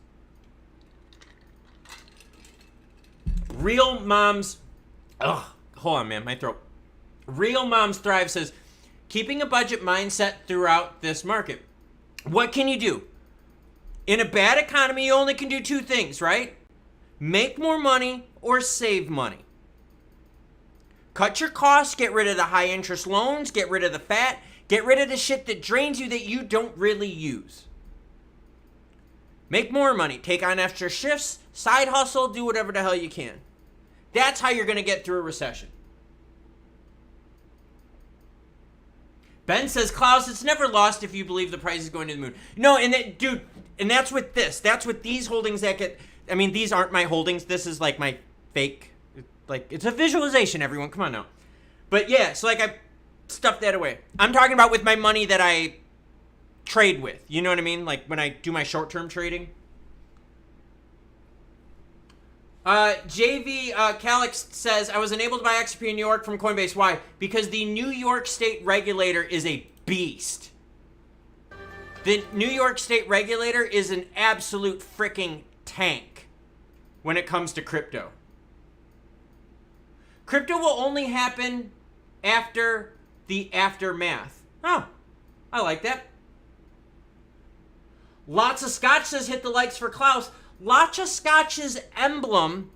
Real Moms... Ugh, hold on, man, my throat. Real Moms Thrive says, keeping a budget mindset throughout this market. What can you do? In a bad economy, you only can do two things, right? Make more money or save money. Cut your costs, get rid of the high interest loans, get rid of the fat, get rid of the shit that drains you that you don't really use. Make more money, take on extra shifts, side hustle, do whatever the hell you can. That's how you're going to get through a recession. Ben says, Klaus, it's never lost if you believe the price is going to the moon. No, and that, dude, and that's with this. That's with these holdings that get, I mean, these aren't my holdings. This is like my fake, like, it's a visualization, everyone. Come on now. But yeah, so like I stuffed that away. I'm talking about with my money that I trade with. You know what I mean? Like when I do my short-term trading. JV Calix says, I was enabled to buy XRP in New York from Coinbase. Why? Because the New York State regulator is a beast. The New York State regulator is an absolute freaking tank when it comes to crypto. Crypto will only happen after the aftermath. Oh, I like that. Lots of Scotch says, hit the likes for Klaus. Lots of Scotch's emblem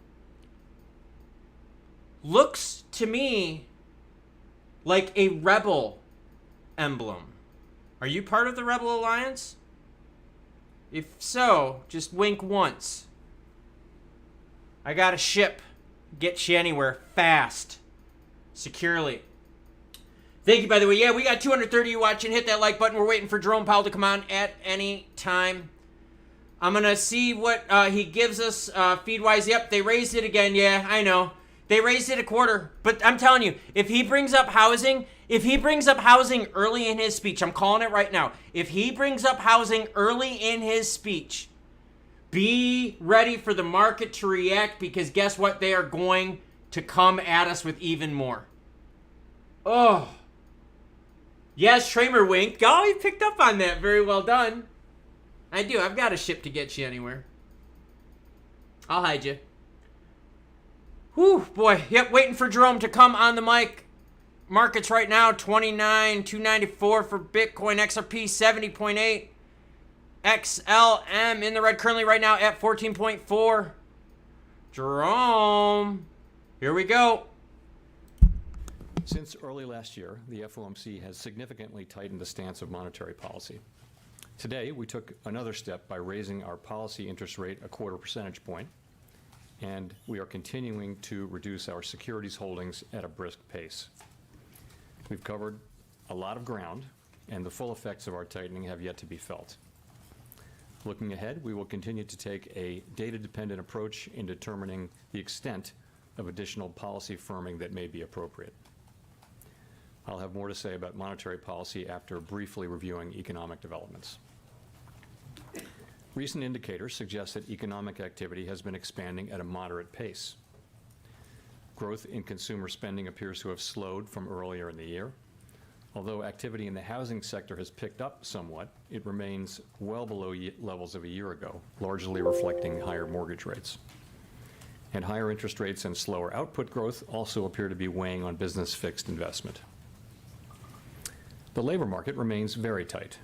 looks to me like a rebel emblem. Are you part of the Rebel Alliance? If so, just wink once. I got a ship. Get you anywhere fast, securely. Thank you, by the way. Yeah, we got 230 you watching. Hit that like button. We're waiting for Jerome Powell to come on at any time. I'm going to see what he gives us feed-wise. Yep, they raised it again. Yeah, I know. They raised it a quarter. But I'm telling you, if he brings up housing early in his speech, I'm calling it right now. If he brings up housing early in his speech, be ready for the market to react, because guess what? They are going to come at us with even more. Oh. Yes, Tramer winked. Oh, he picked up on that. Very well done. I do. I've got a ship to get you anywhere. I'll hide you. Whew, boy. Yep, waiting for Jerome to come on the mic. Markets right now, 29,294 for Bitcoin. XRP, 70.8. XLM in the red currently right now at 14.4. Jerome. Here we go. Since early last year, the FOMC has significantly tightened the stance of monetary policy. Today, we took another step by raising our policy interest rate a quarter percentage point, and we are continuing to reduce our securities holdings at a brisk pace. We've covered a lot of ground, and the full effects of our tightening have yet to be felt. Looking ahead, we will continue to take a data-dependent approach in determining the extent of additional policy firming that may be appropriate. I'll have more to say about monetary policy after briefly reviewing economic developments. Recent indicators suggest that economic activity has been expanding at a moderate pace. Growth in consumer spending appears to have slowed from earlier in the year. Although activity in the housing sector has picked up somewhat, it remains well below levels of a year ago, largely reflecting higher mortgage rates. And higher interest rates and slower output growth also appear to be weighing on business fixed investment. The labor market remains very tight.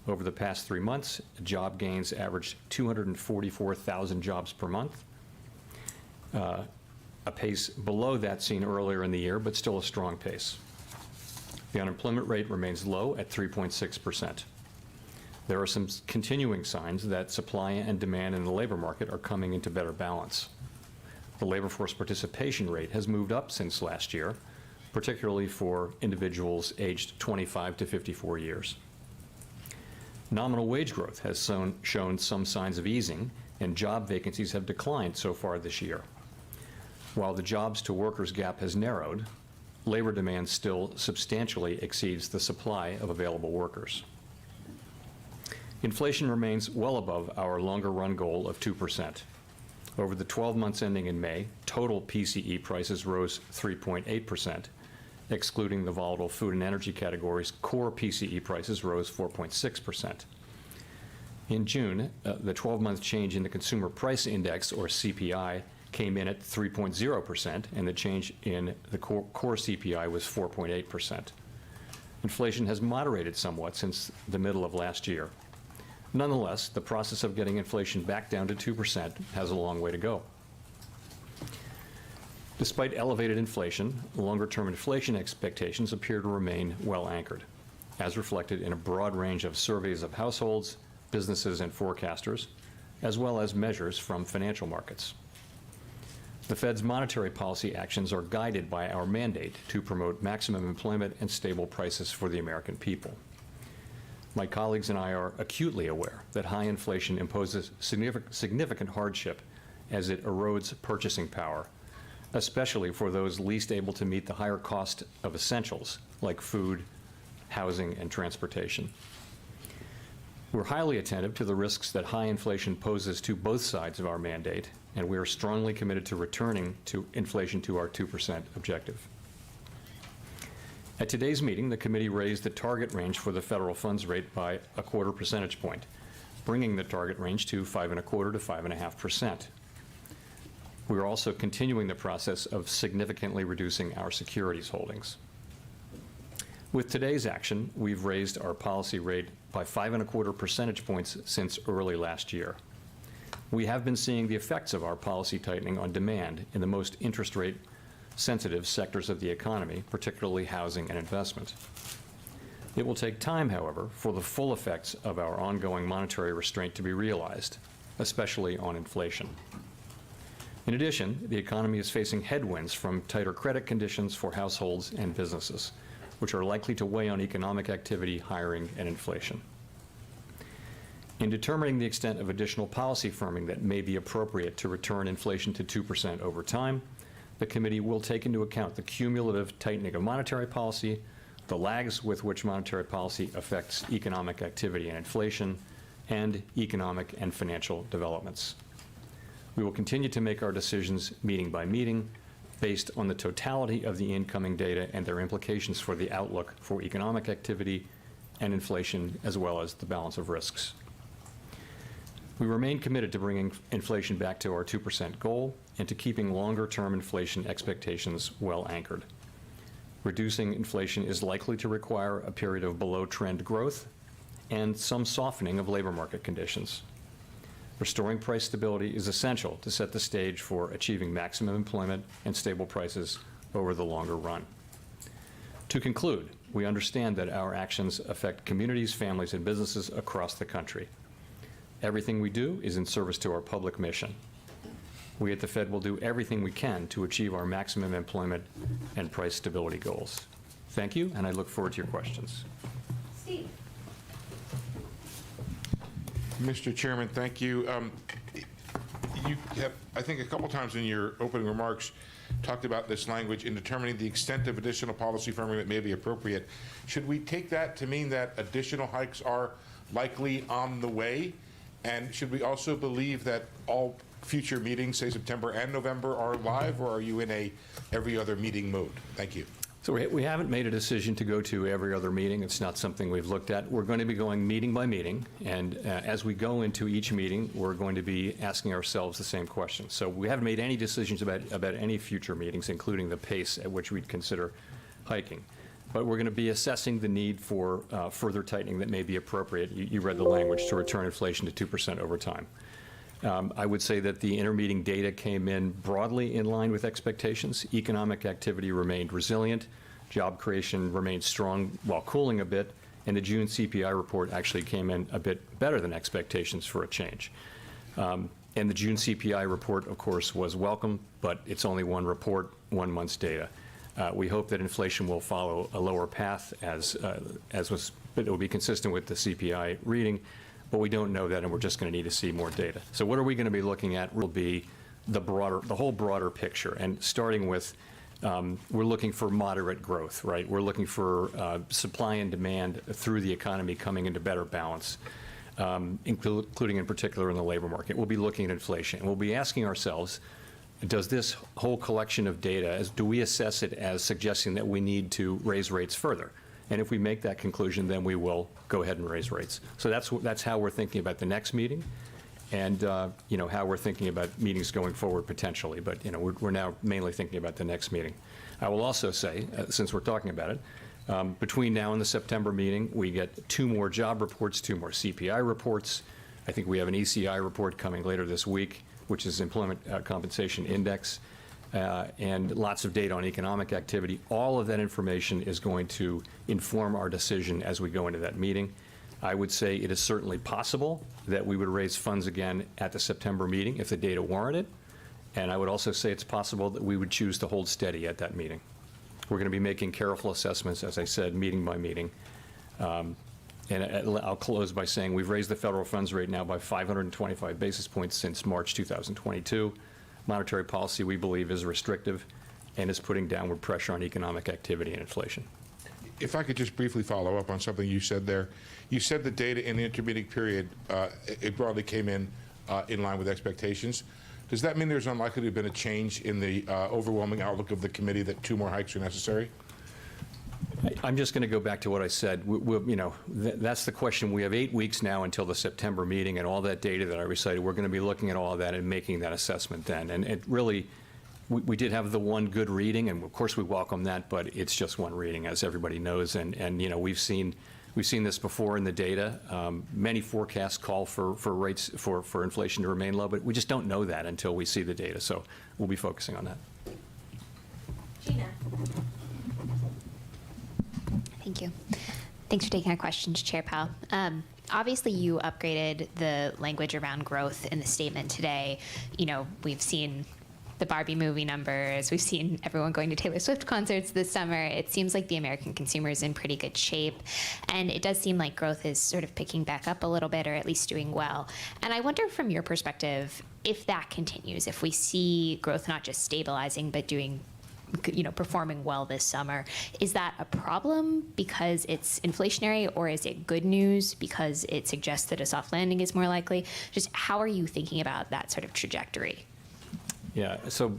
Over the past 3 months, job gains averaged 244,000 jobs per month, a pace below that seen earlier in the year, but still a strong pace. The unemployment rate remains low at 3.6%. There are some continuing signs that supply and demand in the labor market are coming into better balance. The labor force participation rate has moved up since last year, particularly for individuals aged 25 to 54 years. Nominal wage growth has shown some signs of easing, and job vacancies have declined so far this year. While the jobs to workers gap has narrowed, labor demand still substantially exceeds the supply of available workers. Inflation remains well above our longer run goal of 2%. Over the 12 months ending in May, total PCE prices rose 3.8%. Excluding the volatile food and energy categories, core PCE prices rose 4.6%. In June, the 12-month change in the Consumer Price Index, or CPI, came in at 3.0%, and the change in the core CPI was 4.8%. Inflation has moderated somewhat since the middle of last year. Nonetheless, the process of getting inflation back down to 2% has a long way to go. Despite elevated inflation, longer-term inflation expectations appear to remain well anchored, as reflected in a broad range of surveys of households, businesses, and forecasters, as well as measures from financial markets. The Fed's monetary policy actions are guided by our mandate to promote maximum employment and stable prices for the American people. My colleagues and I are acutely aware that high inflation imposes significant hardship as it erodes purchasing power, especially for those least able to meet the higher cost of essentials like food, housing, and transportation. We're highly attentive to the risks that high inflation poses to both sides of our mandate, and we are strongly committed to returning to inflation to our 2% objective. At today's meeting, the committee raised the target range for the federal funds rate by a quarter percentage point, bringing the target range to 5.25% to 5.5%. We are also continuing the process of significantly reducing our securities holdings. With today's action, we've raised our policy rate by 5.25 percentage points since early last year. We have been seeing the effects of our policy tightening on demand in the most interest rate sensitive sectors of the economy, particularly housing and investment. It will take time, however, for the full effects of our ongoing monetary restraint to be realized, especially on inflation. In addition, the economy is facing headwinds from tighter credit conditions for households and businesses, which are likely to weigh on economic activity, hiring, and inflation. In determining the extent of additional policy firming that may be appropriate to return inflation to 2% over time, the committee will take into account the cumulative tightening of monetary policy, the lags with which monetary policy affects economic activity and inflation, and economic and financial developments. We will continue to make our decisions meeting by meeting based on the totality of the incoming data and their implications for the outlook for economic activity and inflation, as well as the balance of risks. We remain committed to bringing inflation back to our 2% goal and to keeping longer-term inflation expectations well anchored. Reducing inflation is likely to require a period of below-trend growth and some softening of labor market conditions. Restoring price stability is essential to set the stage for achieving maximum employment and stable prices over the longer run. To conclude, we understand that our actions affect communities, families, and businesses across the country. Everything we do is in service to our public mission. We at the Fed will do everything we can to achieve our maximum employment and price stability goals. Thank you, and I look forward to your questions. Steve. Mr. Chairman, thank you. You have, I think, a couple times in your opening remarks talked about this language in determining the extent of additional policy firming that may be appropriate. Should we take that to mean that additional hikes are likely on the way? And should we also believe that all future meetings, say September and November, are live, or are you in a every other meeting mode? Thank you. So we haven't made a decision to go to every other meeting. It's not something we've looked at. We're going to be going meeting by meeting, and as we go into each meeting, we're going to be asking ourselves the same question. So we haven't made any decisions about any future meetings, including the pace at which we'd consider hiking. But we're going to be assessing the need for further tightening that may be appropriate. You read the language, to return inflation to 2% over time. I would say that the intermeeting data came in broadly in line with expectations. Economic activity remained resilient. Job creation remained strong while cooling a bit. And the June CPI report actually came in a bit better than expectations for a change. And the June CPI report, of course, was welcome, but it's only one report, 1 month's data. We hope that inflation will follow a lower path but it will be consistent with the CPI reading. But we don't know that, and we're just going to need to see more data. So what are we going to be looking at will be the whole broader picture. And starting with, we're looking for moderate growth, right? We're looking for supply and demand through the economy coming into better balance, including in particular in the labor market. We'll be looking at inflation. And we'll be asking ourselves, does this whole collection of data, do we assess it as suggesting that we need to raise rates further? And if we make that conclusion, then we will go ahead and raise rates. So that's how we're thinking about the next meeting, and how we're thinking about meetings going forward potentially. But we're now mainly thinking about the next meeting. I will also say, since we're talking about it, between now and the September meeting, we get 2 more job reports, 2 more CPI reports. I think we have an ECI report coming later this week, which is Employment Compensation Index. and lots of data on economic activity. All of that information is going to inform our decision as we go into that meeting. I would say it is certainly possible that we would raise funds again at the September meeting if the data warranted. And I would also say it's possible that we would choose to hold steady at that meeting. We're going to be making careful assessments, as I said, meeting by meeting. And I'll close by saying we've raised the federal funds rate now by 525 basis points since March 2022. Monetary policy, we believe, is restrictive and is putting downward pressure on economic activity and inflation. If I could just briefly follow up on something you said there. You said the data in the intermediate period, it broadly came in line with expectations. Does that mean there's unlikely to have been a change in the overwhelming outlook of the committee that 2 more hikes are necessary? I'm just going to go back to what I said. That's the question. We have 8 weeks now until the September meeting, and all that data that I recited, we're going to be looking at all of that and making that assessment then. And it really, we did have the one good reading, and of course we welcome that, but it's just one reading, as everybody knows. And we've seen this before in the data. Many forecasts call for rates for inflation to remain low, but we just don't know that until we see the data. So we'll be focusing on that. Gina. Thank you. Thanks for taking our questions, Chair Powell. Obviously, you upgraded the language around growth in the statement today. We've seen the Barbie movie numbers. We've seen everyone going to Taylor Swift concerts this summer. It seems like the American consumer is in pretty good shape. And it does seem like growth is sort of picking back up a little bit, or at least doing well. And I wonder, from your perspective, if that continues, if we see growth not just stabilizing, but performing well this summer, is that a problem because it's inflationary, or is it good news because it suggests that a soft landing is more likely? Just how are you thinking about that sort of trajectory? Yeah, so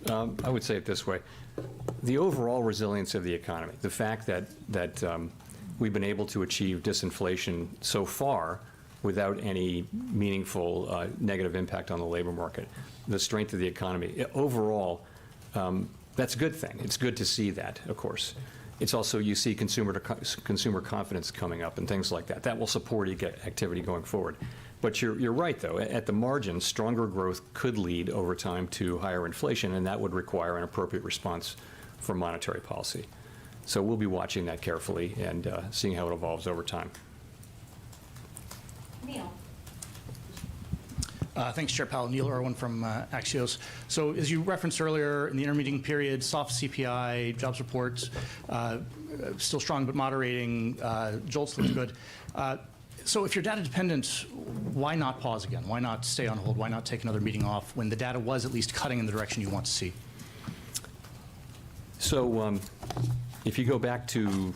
I would say it this way. The overall resilience of the economy, the fact that we've been able to achieve disinflation so far without any meaningful negative impact on the labor market, the strength of the economy, overall, that's a good thing. It's good to see that, of course. It's also, you see consumer confidence coming up and things like that. That will support activity going forward. But you're right, though. At the margin, stronger growth could lead over time to higher inflation, and that would require an appropriate response from monetary policy. So we'll be watching that carefully and seeing how it evolves over time. Neil. Thanks, Chair Powell. Neil Irwin from Axios. So as you referenced earlier, in the intermeeting period, soft CPI, jobs reports, still strong but moderating, JOLTS looked good. So if you're data dependent, why not pause again? Why not stay on hold? Why not take another meeting off when the data was at least cutting in the direction you want to see? So if you go back to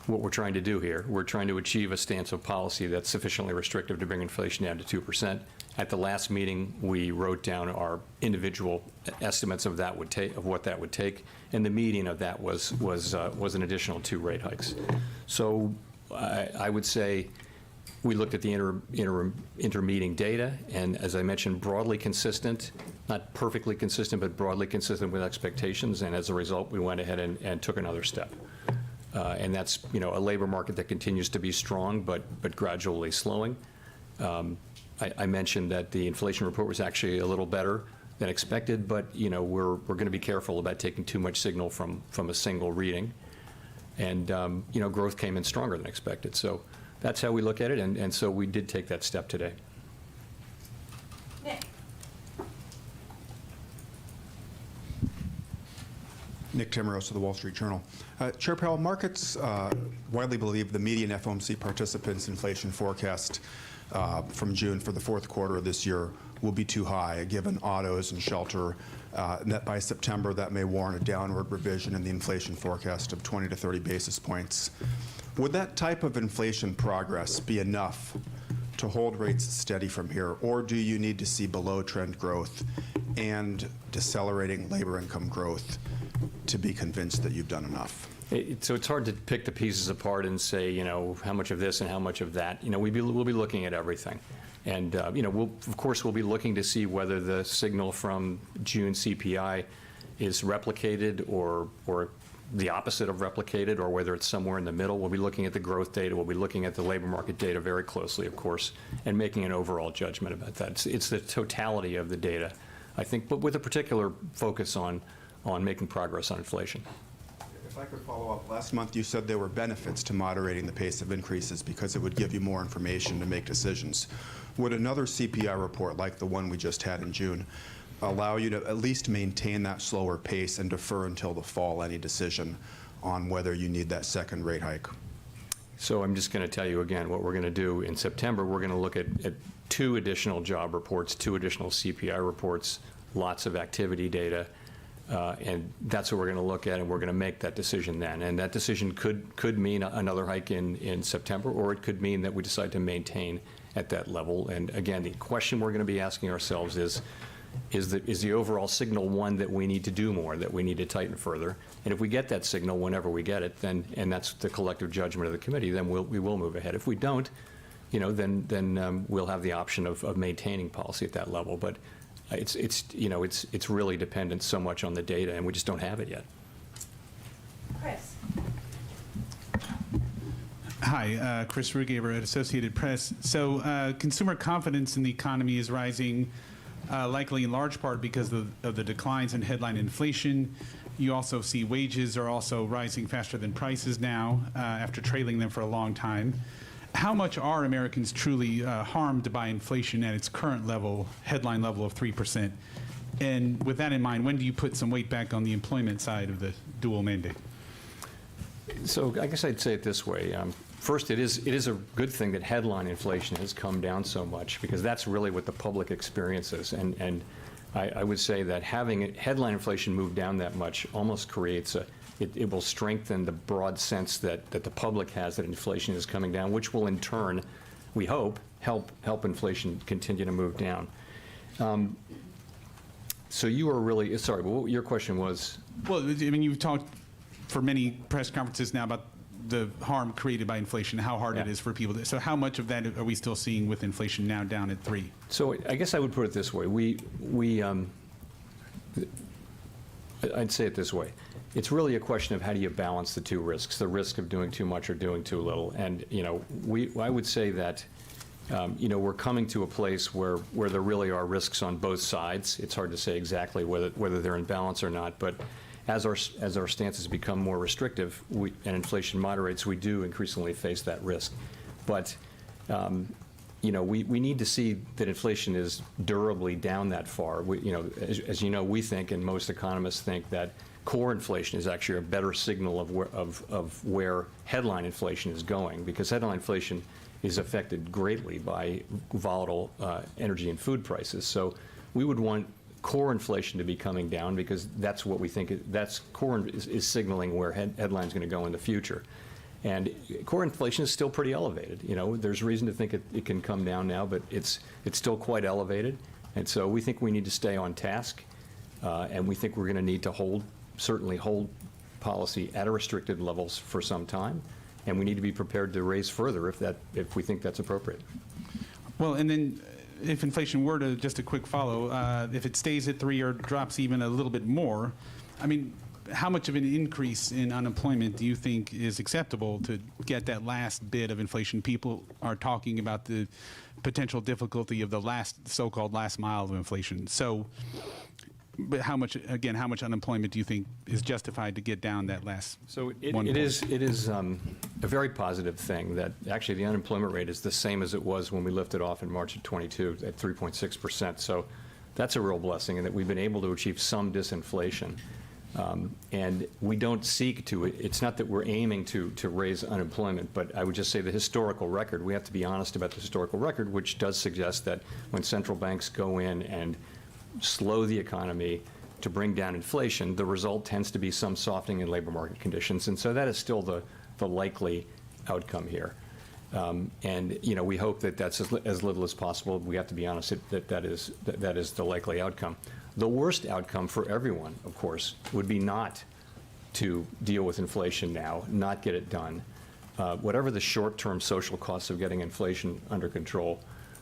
what we're trying to do here, we're trying to achieve a stance of policy that's sufficiently restrictive to bring inflation down to 2%. At the last meeting, we wrote down our individual estimates of what that would take, and the median of that was an additional 2 rate hikes. So I would say we looked at the intermeeting data, and as I mentioned, broadly consistent, not perfectly consistent, but broadly consistent with expectations, and as a result, we went ahead and took another step. And that's, a labor market that continues to be strong, but gradually slowing. I mentioned that the inflation report was actually a little better than expected, but, we're going to be careful about taking too much signal from a single reading. And, growth came in stronger than expected. So that's how we look at it, and so we did take that step today. Nick. Nick Timmeros of the Wall Street Journal. Chair Powell, markets widely believe the median FOMC participants' inflation forecast from June for the fourth quarter of this year will be too high, given autos and shelter, and that by September that may warrant a downward revision in the inflation forecast of 20 to 30 basis points. Would that type of inflation progress be enough to hold rates steady from here, or do you need to see below-trend growth and decelerating labor income growth to be convinced that you've done enough? So it's hard to pick the pieces apart and say, how much of this and how much of that. We'll be looking at everything. And, of course, we'll be looking to see whether the signal from June CPI is replicated or the opposite of replicated, or whether it's somewhere in the middle. We'll be looking at the growth data. We'll be looking at the labor market data very closely, of course, and making an overall judgment about that. It's the totality of the data I think, but with a particular focus on making progress on inflation. If I could follow up, last month you said there were benefits to moderating the pace of increases because it would give you more information to make decisions. Would another CPI report like the one we just had in June allow you to at least maintain that slower pace and defer until the fall any decision on whether you need that second rate hike? So I'm just going to tell you again what we're going to do in September. We're going to look at 2 additional job reports, 2 additional CPI reports, lots of activity data, and that's what we're going to look at, and we're going to make that decision then. And that decision could mean another hike in September, or it could mean that we decide to maintain at that level. And again, the question we're going to be asking ourselves is the overall signal one that we need to do more, that we need to tighten further? And if we get that signal whenever we get it, then, and that's the collective judgment of the committee, then we will move ahead. If we don't, then we'll have the option of maintaining policy at that level. But it's really dependent so much on the data, and we just don't have it yet. Chris. Hi, Chris Rugaber at Associated Press. So consumer confidence in the economy is rising, likely in large part because of the declines in headline inflation. You also see wages are also rising faster than prices now after trailing them for a long time. How much are Americans truly harmed by inflation at its current level, headline level of 3%? And with that in mind, when do you put some weight back on the employment side of the dual mandate? So I guess I'd say it this way. First, it is a good thing that headline inflation has come down so much, because that's really what the public experiences. And I would say that having headline inflation move down that much almost creates it will strengthen the broad sense that the public has that inflation is coming down, which will in turn, we hope, help inflation continue to move down. So you are really, sorry, what your question was? Well, I mean, you've talked for many press conferences now about the harm created by inflation, how hard it is for people. So how much of that are we still seeing with inflation now down at 3? So I guess I would put it this way. I'd say it this way. It's really a question of how do you balance the 2 risks, the risk of doing too much or doing too little. And, I would say that, we're coming to a place where there really are risks on both sides. It's hard to say exactly whether they're in balance or not, but as our stances become more restrictive and inflation moderates, we do increasingly face that risk. But we need to see that inflation is durably down that far. As you know, we think, and most economists think, that core inflation is actually a better signal of where headline inflation is going, because headline inflation is affected greatly by volatile energy and food prices. So we would want core inflation to be coming down, because that's what we think, core is signaling where headline's going to go in the future. And core inflation is still pretty elevated. There's reason to think it can come down now, but it's still quite elevated. And so we think we need to stay on task, and we think we're going to need to certainly hold policy at a restricted levels for some time, and we need to be prepared to raise further if we think that's appropriate. Well, and then if inflation were to, just a quick follow, if it stays at 3 or drops even a little bit more, I mean, how much of an increase in unemployment do you think is acceptable to get that last bit of inflation? People are talking about the potential difficulty of the so-called last mile of inflation. So, but how much unemployment do you think is justified to get down that last? So it is a very positive thing that actually the unemployment rate is the same as it was when we lifted off in March of 22 at 3.6%. So that's a real blessing, and that we've been able to achieve some disinflation. And we don't seek to, it's not that we're aiming to raise unemployment, but I would just say the historical record, we have to be honest about the historical record, which does suggest that when central banks go in and slow the economy to bring down inflation, the result tends to be some softening in labor market conditions. And so that is still the likely outcome here. And we hope that that's as little as possible. We have to be honest that is the likely outcome. The worst outcome for everyone, of course, would be not to deal with inflation now, not get it done. Whatever the short-term social costs of getting inflation under control,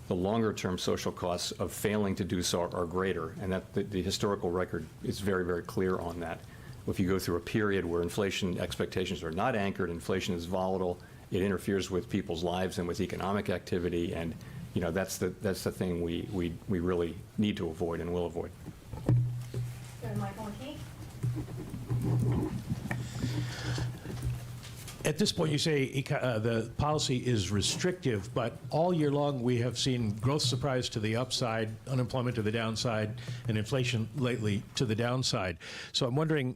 the longer-term social costs of failing to do so are greater, and that the historical record is very, very clear on that. If you go through a period where inflation expectations are not anchored, inflation is volatile, it interferes with people's lives and with economic activity, and that's the thing we really need to avoid and will avoid. At this point, you say the policy is restrictive, but all year long we have seen growth surprise to the upside, unemployment to the downside, and inflation lately to the downside. So I'm wondering,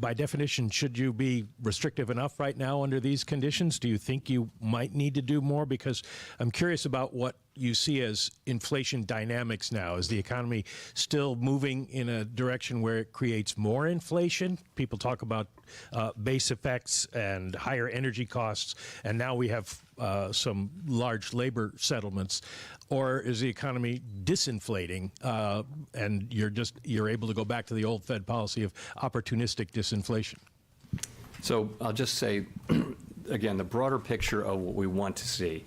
by definition, should you be restrictive enough right now under these conditions? Do you think you might need to do more? Because I'm curious about what you see as inflation dynamics now. Is the economy still moving in a direction where it creates more inflation? People talk about base effects and higher energy costs, and now we have some large labor settlements. Or is the economy disinflating, and you're able to go back to the old Fed policy of opportunistic disinflation? So I'll just say, again, the broader picture of what we want to see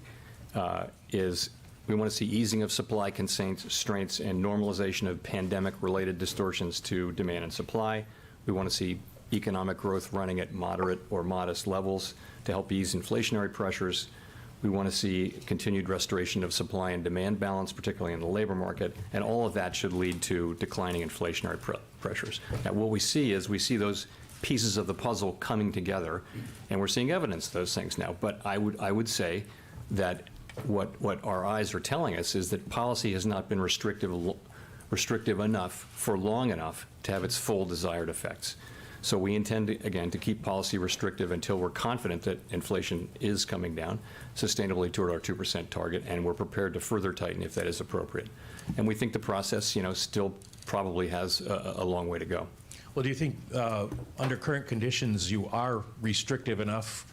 is we want to see easing of supply constraints and normalization of pandemic-related distortions to demand and supply. We want to see economic growth running at moderate or modest levels to help ease inflationary pressures. We want to see continued restoration of supply and demand balance, particularly in the labor market, and all of that should lead to declining inflationary pressures. Now, what we see is we see those pieces of the puzzle coming together, and we're seeing evidence of those things now. But I would say that what our eyes are telling us is that policy has not been restrictive enough for long enough to have its full desired effects. So we intend, again, to keep policy restrictive until we're confident that inflation is coming down sustainably toward our 2% target, and we're prepared to further tighten if that is appropriate. And we think the process, still probably has a long way to go. Well, do you think under current conditions you are restrictive enough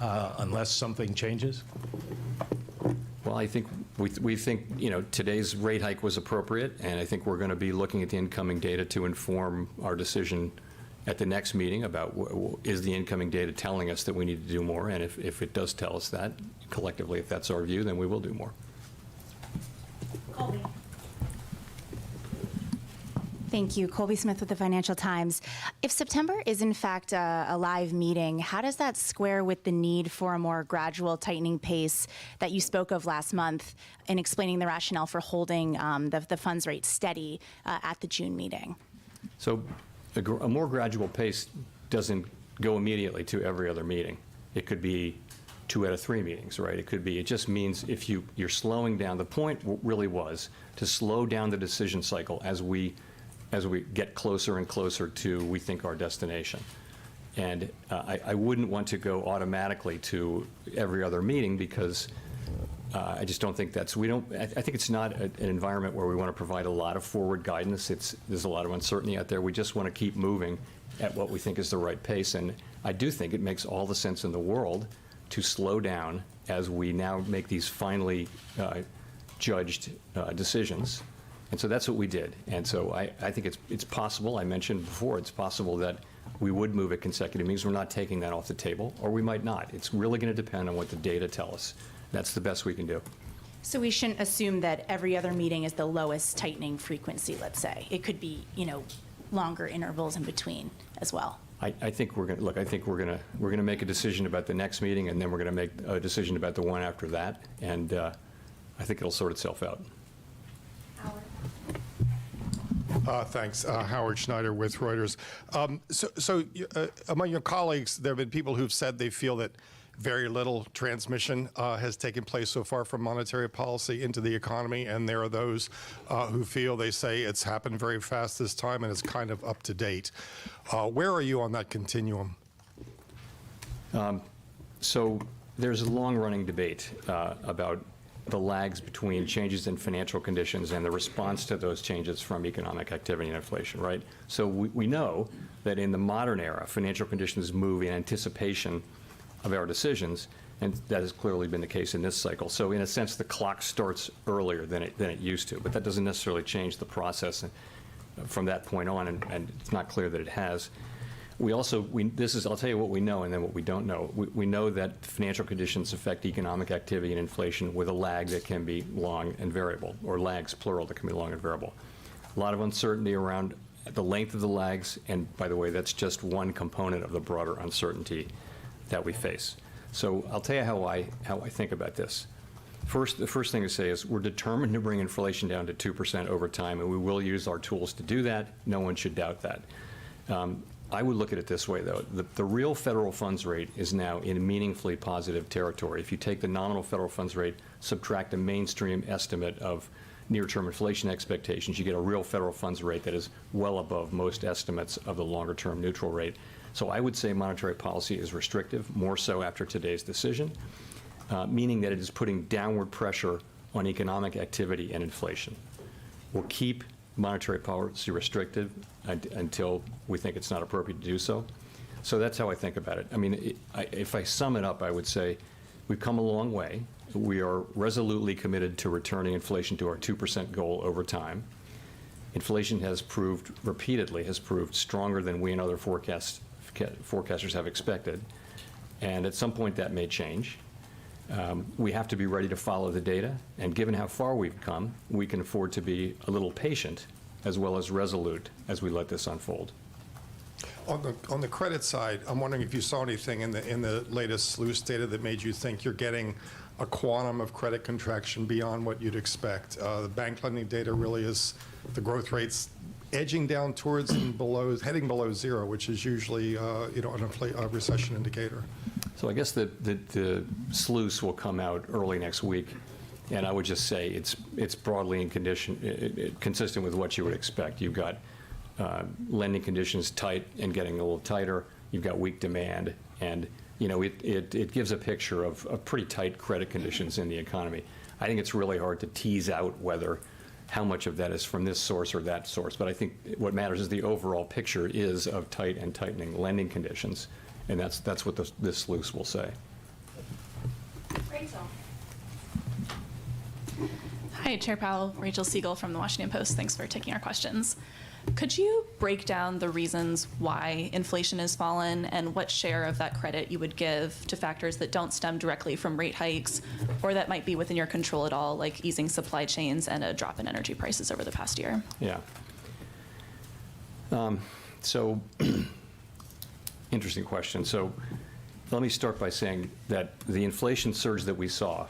unless something changes? Well, I think we think today's rate hike was appropriate, and I think we're going to be looking at the incoming data to inform our decision at the next meeting about is the incoming data telling us that we need to do more, and if it does tell us that collectively, if that's our view, then we will do more. Colby. Thank you. Colby Smith with the Financial Times. If September is in fact a live meeting, how does that square with the need for a more gradual tightening pace that you spoke of last month in explaining the rationale for holding the funds rate steady at the June meeting? So a more gradual pace doesn't go immediately to every other meeting. It could be 2 out of 3 meetings, right? It just means if you're slowing down. The point really was to slow down the decision cycle as we get closer and closer to, we think, our destination. And I wouldn't want to go automatically to every other meeting because I just don't think I think it's not an environment where we want to provide a lot of forward guidance. There's a lot of uncertainty out there. We just want to keep moving at what we think is the right pace. And I do think it makes all the sense in the world to slow down as we now make these finally judged decisions. And so that's what we did. And so I think it's possible, I mentioned before, it's possible that we would move at consecutive meetings. We're not taking that off the table, or we might not. It's really going to depend on what the data tell us. That's the best we can do. So we shouldn't assume that every other meeting is the lowest tightening frequency, let's say. It could be, longer intervals in between as well. I think we're going to I think we're going to make a decision about the next meeting, and then we're going to make a decision about the one after that, and I think it'll sort itself out. Thanks. Howard Schneider with Reuters. Among your colleagues, there have been people who've said they feel that very little transmission has taken place so far from monetary policy into the economy, and there are those who feel, they say, it's happened very fast this time and it's kind of up to date. Where are you on that continuum? So there's a long-running debate about the lags between changes in financial conditions and the response to those changes from economic activity and inflation, right? So we know that in the modern era, financial conditions move in anticipation of our decisions, and that has clearly been the case in this cycle. So in a sense, the clock starts earlier than it used to, but that doesn't necessarily change the process from that point on, and it's not clear that it has. I'll tell you what we know and then what we don't know. We know that financial conditions affect economic activity and inflation with a lag that can be long and variable, or lags, plural, that can be long and variable. A lot of uncertainty around the length of the lags, and by the way, that's just one component of the broader uncertainty that we face. So I'll tell you how I think about this. The first thing to say is we're determined to bring inflation down to 2% over time, and we will use our tools to do that. No one should doubt that. I would look at it this way, though. The real federal funds rate is now in meaningfully positive territory. If you take the nominal federal funds rate, subtract a mainstream estimate of near-term inflation expectations, you get a real federal funds rate that is well above most estimates of the longer-term neutral rate. So I would say monetary policy is restrictive, more so after today's decision, meaning that it is putting downward pressure on economic activity and inflation. We'll keep monetary policy restrictive until we think it's not appropriate to do so. So that's how I think about it. I mean, if I sum it up, I would say we've come a long way. We are resolutely committed to returning inflation to our 2% goal over time. Inflation has proved, repeatedly, has proved stronger than we and other forecasters have expected. And at some point that may change. We have to be ready to follow the data, and given how far we've come, we can afford to be a little patient as well as resolute as we let this unfold. On the credit side, I'm wondering if you saw anything in the latest SLOOS data that made you think you're getting a quantum of credit contraction beyond what you'd expect. The bank lending data really is, the growth rates edging down towards and below, heading below zero, which is usually a recession indicator. So I guess the SLOOS will come out early next week, and I would just say it's broadly consistent with what you would expect. You've got lending conditions tight and getting a little tighter. You've got weak demand, and it gives a picture of pretty tight credit conditions in the economy. I think it's really hard to tease out how much of that is from this source or that source, but I think what matters is the overall picture is of tight and tightening lending conditions, and that's what this SLOOS will say. Rachel. Hi, Chair Powell. Rachel Siegel from the Washington Post. Thanks for taking our questions. Could you break down the reasons why inflation has fallen and what share of that credit you would give to factors that don't stem directly from rate hikes or that might be within your control at all, like easing supply chains and a drop in energy prices over the past year? Yeah. So, interesting question. So let me start by saying that the inflation surge that we saw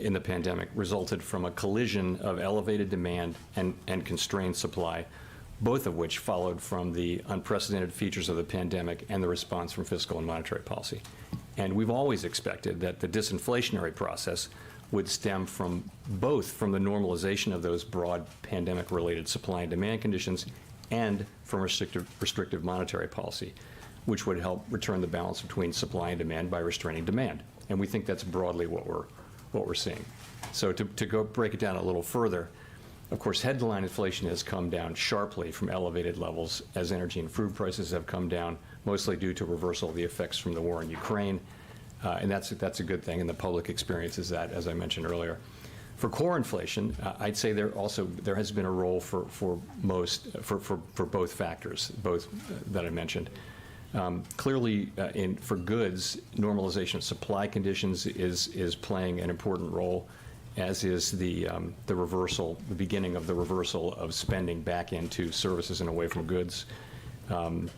in the pandemic resulted from a collision of elevated demand and constrained supply, both of which followed from the unprecedented features of the pandemic and the response from fiscal and monetary policy. And we've always expected that the disinflationary process would stem from both from the normalization of those broad pandemic-related supply and demand conditions and from restrictive monetary policy, which would help return the balance between supply and demand by restraining demand. And we think that's broadly what we're seeing. So to go break it down a little further, of course, headline inflation has come down sharply from elevated levels as energy and food prices have come down, mostly due to reversal of the effects from the war in Ukraine. And that's a good thing, and the public experiences that, as I mentioned earlier. For core inflation, I'd say there has been a role for both factors, both that I mentioned. Clearly, for goods, normalization of supply conditions is playing an important role, as is the beginning of the reversal of spending back into services and away from goods. And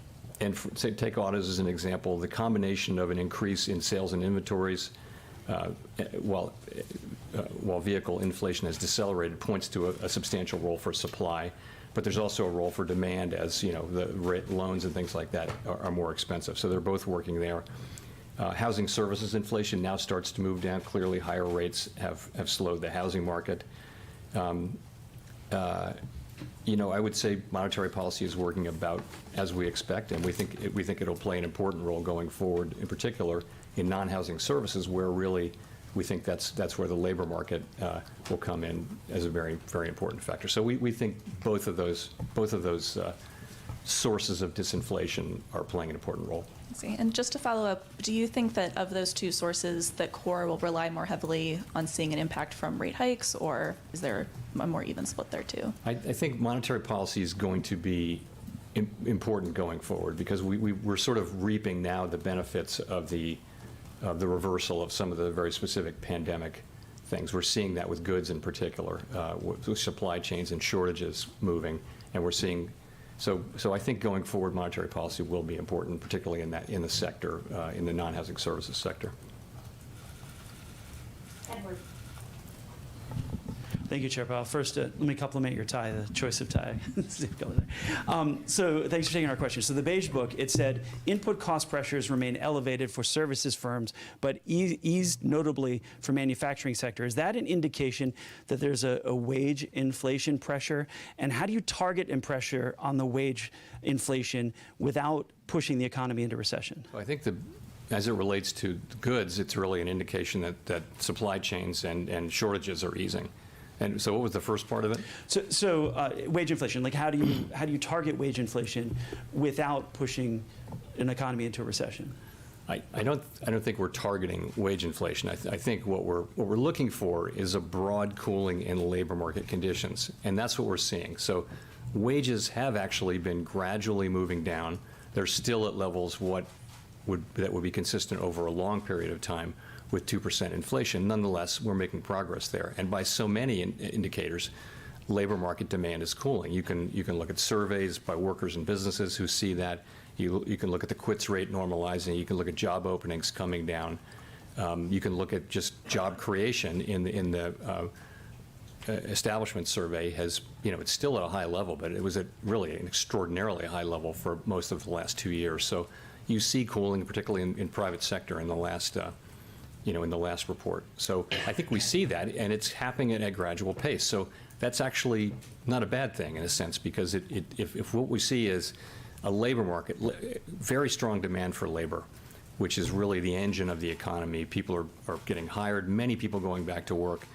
take autos as an example. The combination of an increase in sales and inventories, while vehicle inflation has decelerated, points to a substantial role for supply. But there's also a role for demand, as the loans and things like that are more expensive. So they're both working there. Housing services inflation now starts to move down. Clearly, higher rates have slowed the housing market. I would say monetary policy is working about as we expect, and we think it'll play an important role going forward, in particular in non-housing services, where really we think that's where the labor market will come in as a very, very important factor. So we think both of those sources of disinflation are playing an important role. I see. And just to follow up, do you think that of those two sources, that core will rely more heavily on seeing an impact from rate hikes, or is there a more even split there too? I think monetary policy is going to be important going forward, because we're sort of reaping now the benefits of the reversal of some of the very specific pandemic things. We're seeing that with goods in particular, with supply chains and shortages moving, and we're seeing. So I think going forward, monetary policy will be important, particularly in the sector, in the non-housing services sector. Edward. Thank you, Chair Powell. First, let me compliment your tie, the choice of tie. So thanks for taking our question. So the Beige Book, it said, input cost pressures remain elevated for services firms, but eased notably for manufacturing sector. Is that an indication that there's a wage inflation pressure? And how do you target and pressure on the wage inflation without pushing the economy into recession? I think as it relates to goods, it's really an indication that supply chains and shortages are easing. And so what was the first part of it? So wage inflation, like how do you target wage inflation without pushing an economy into a recession? I don't think we're targeting wage inflation. I think what we're looking for is a broad cooling in labor market conditions, and that's what we're seeing. So wages have actually been gradually moving down. They're still at levels that would be consistent over a long period of time with 2% inflation. Nonetheless, we're making progress there. And by so many indicators, labor market demand is cooling. You can look at surveys by workers and businesses who see that. You can look at the quits rate normalizing. You can look at job openings coming down. You can look at just job creation in the establishment survey has, it's still at a high level, but it was at really an extraordinarily high level for most of the last 2 years. So you see cooling, particularly in private sector in the last, in the last report. So I think we see that, and it's happening at a gradual pace. So that's actually not a bad thing in a sense, because if what we see is a labor market, very strong demand for labor, which is really the engine of the economy. People are getting hired, many people going back to work,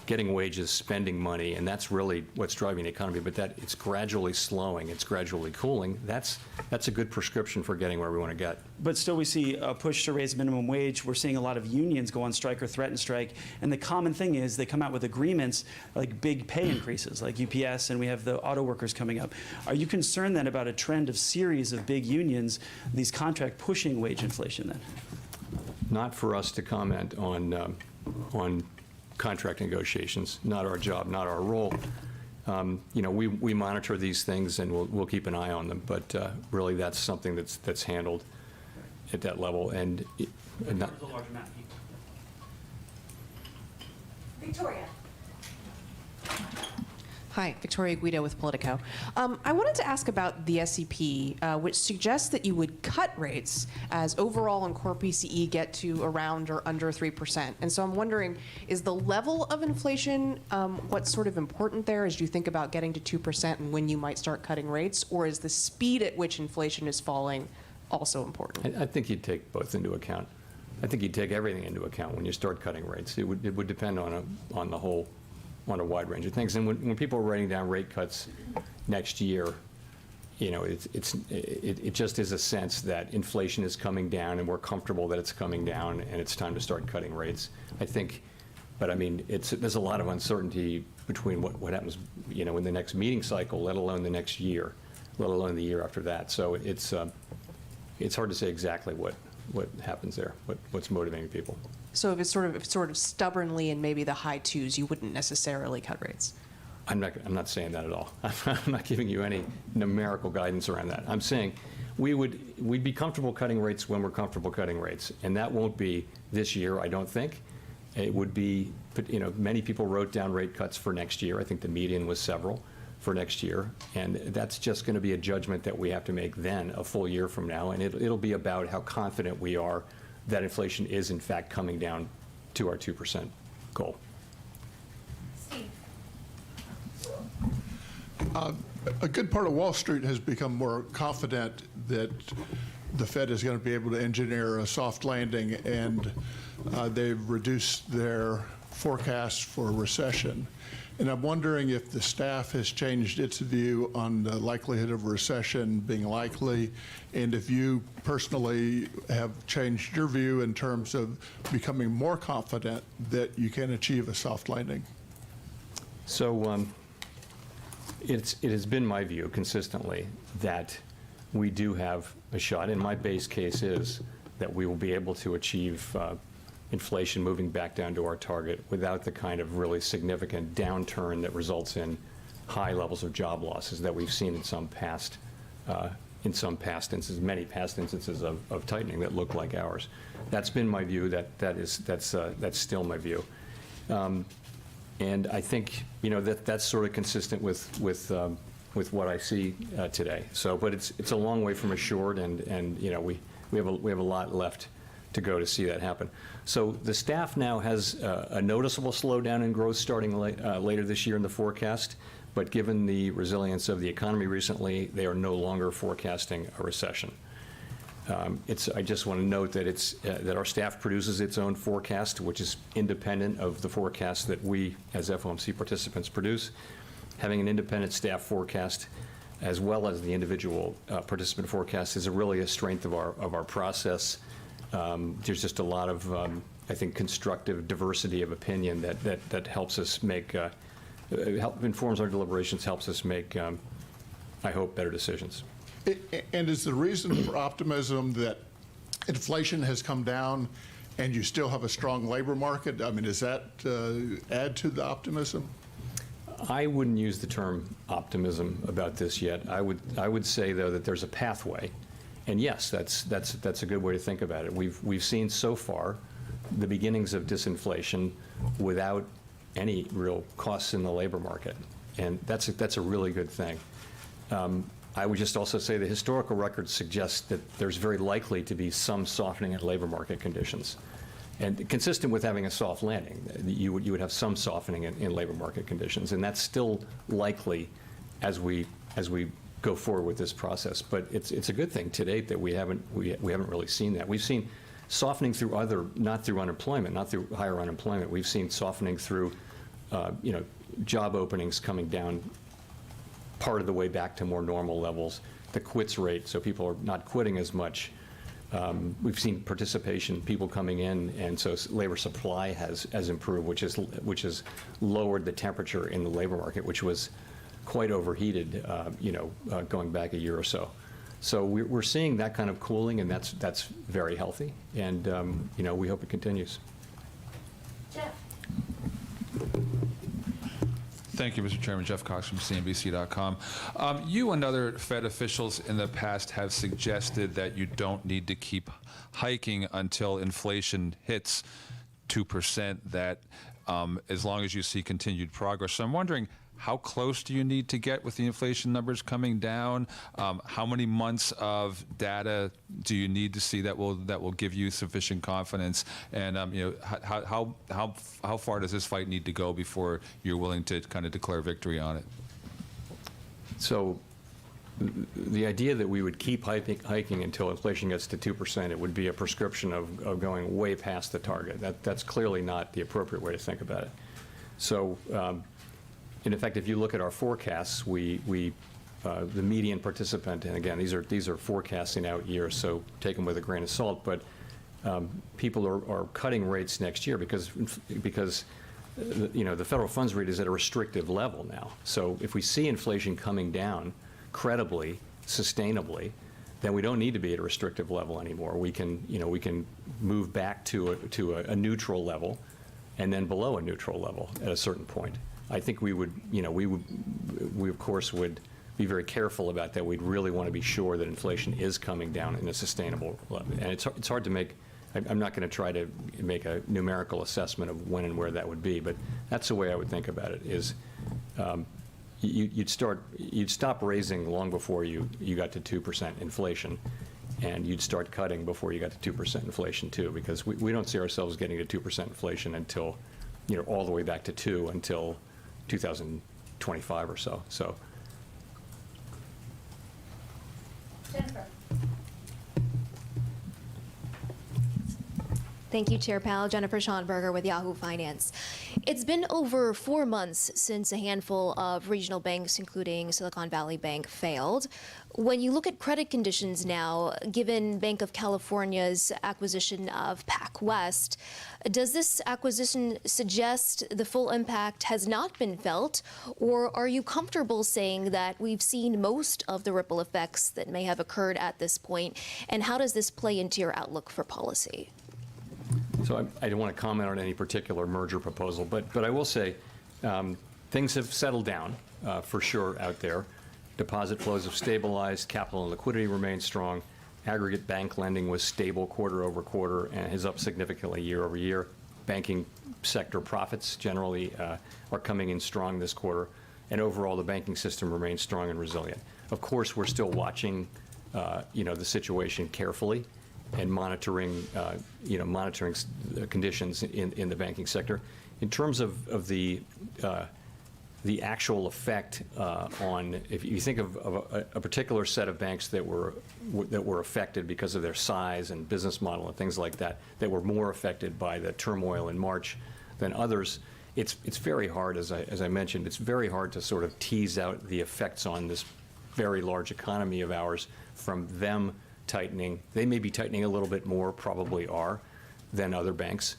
getting wages, spending money, and that's really what's driving the economy. But that it's gradually slowing, it's gradually cooling. That's a good prescription for getting where we want to get. But still, we see a push to raise minimum wage. We're seeing a lot of unions go on strike or threaten strike, and the common thing is they come out with agreements like big pay increases, like UPS, and we have the auto workers coming up. Are you concerned then about a trend of series of big unions, these contract pushing wage inflation then? Not for us to comment on contract negotiations, not our job, not our role. We monitor these things and we'll keep an eye on them, but really that's something that's handled at that level. And not, Victoria. Hi, Victoria Guido with Politico. I wanted to ask about the SEP, which suggests that you would cut rates as overall and core PCE get to around or under 3%. And so I'm wondering, is the level of inflation what's sort of important there as you think about getting to 2% and when you might start cutting rates, or is the speed at which inflation is falling also important? I think you'd take both into account. I think you'd take everything into account when you start cutting rates. It would depend on the whole, on a wide range of things. And when people are writing down rate cuts next year, it just is a sense that inflation is coming down and we're comfortable that it's coming down and it's time to start cutting rates. I think, but I mean, there's a lot of uncertainty between what happens, in the next meeting cycle, let alone the next year, let alone the year after that. So it's hard to say exactly what happens there, what's motivating people. So if it's sort of stubbornly in maybe the high 2s, you wouldn't necessarily cut rates? I'm not saying that at all. I'm not giving you any numerical guidance around that. I'm saying we'd be comfortable cutting rates when we're comfortable cutting rates, and that won't be this year, I don't think. It would be, many people wrote down rate cuts for next year. I think the median was several for next year, and that's just going to be a judgment that we have to make then, a full year from now, and it'll be about how confident we are that inflation is in fact coming down to our 2% goal. Steve. A good part of Wall Street has become more confident that the Fed is going to be able to engineer a soft landing, and they've reduced their forecast for recession. And I'm wondering if the staff has changed its view on the likelihood of a recession being likely, and if you personally have changed your view in terms of becoming more confident that you can achieve a soft landing. So it has been my view consistently that we do have a shot, and my base case is that we will be able to achieve inflation moving back down to our target without the kind of really significant downturn that results in high levels of job losses that we've seen in some past instances, many past instances of tightening that look like ours. That's been my view. That's still my view. And I think, that's sort of consistent with what I see today. So, but it's a long way from assured, and we have a lot left to go to see that happen. So the staff now has a noticeable slowdown in growth starting later this year in the forecast, but given the resilience of the economy recently, they are no longer forecasting a recession. I just want to note that that our staff produces its own forecast, which is independent of the forecast that we, as FOMC participants, produce. Having an independent staff forecast, as well as the individual participant forecast, is really a strength of our process. There's just a lot of, I think, constructive diversity of opinion that helps us make, informs our deliberations, helps us make, I hope, better decisions. And is the reason for optimism that inflation has come down and you still have a strong labor market? I mean, does that add to the optimism? I wouldn't use the term optimism about this yet. I would say, though, that there's a pathway. And yes, that's a good way to think about it. We've seen so far the beginnings of disinflation without any real costs in the labor market, and that's a really good thing. I would just also say the historical record suggests that there's very likely to be some softening in labor market conditions, and consistent with having a soft landing, you would have some softening in labor market conditions, and that's still likely as we go forward with this process. But it's a good thing to date that we haven't really seen that. We've seen softening through not through unemployment, not through higher unemployment. We've seen softening through job openings coming down part of the way back to more normal levels. The quits rate, so people are not quitting as much. We've seen participation, people coming in, and so labor supply has improved, which has lowered the temperature in the labor market, which was quite overheated, going back a year or so. So we're seeing that kind of cooling, and that's very healthy, and we hope it continues. Jeff. Thank you, Mr. Chairman. Jeff Cox from CNBC.com. You and other Fed officials in the past have suggested that you don't need to keep hiking until inflation hits 2%, that as long as you see continued progress. So I'm wondering, how close do you need to get with the inflation numbers coming down? How many months of data do you need to see that will give you sufficient confidence? And how far does this fight need to go before you're willing to kind of declare victory on it? So the idea that we would keep hiking until inflation gets to 2%, it would be a prescription of going way past the target. That's clearly not the appropriate way to think about it. So. In effect, if you look at our forecasts, the median participant, and again, these are forecasting out years, so take them with a grain of salt, but people are cutting rates next year because the federal funds rate is at a restrictive level now. So if we see inflation coming down credibly, sustainably, then we don't need to be at a restrictive level anymore. We can move back to a neutral level, and then below a neutral level at a certain point. I think we of course would be very careful about that. We'd really want to be sure that inflation is coming down in a sustainable level. And it's hard to make, I'm not going to try to make a numerical assessment of when and where that would be, but that's the way I would think about it, is you'd stop raising long before you got to 2% inflation, and you'd start cutting before you got to 2% inflation too, because we don't see ourselves getting to 2% inflation until, all the way back to 2 until 2025 or so. So. Jennifer. Thank you, Chair Powell. Jennifer Schonberger with Yahoo Finance. It's been over 4 months since a handful of regional banks, including Silicon Valley Bank, failed. When you look at credit conditions now, given Bank of California's acquisition of PacWest, does this acquisition suggest the full impact has not been felt, or are you comfortable saying that we've seen most of the ripple effects that may have occurred at this point, and how does this play into your outlook for policy? So I don't want to comment on any particular merger proposal, but I will say things have settled down for sure out there. Deposit flows have stabilized, capital and liquidity remain strong, aggregate bank lending was stable quarter over quarter and is up significantly year over year. banking sector profits generally are coming in strong this quarter, and overall the banking system remains strong and resilient. Of course, we're still watching the situation carefully and monitoring conditions in the banking sector. In terms of the actual effect on, if you think of a particular set of banks that were affected because of their size and business model and things like that, that were more affected by the turmoil in March than others, it's very hard, as I mentioned, it's very hard to sort of tease out the effects on this very large economy of ours from them tightening. They may be tightening a little bit more, probably are, than other banks.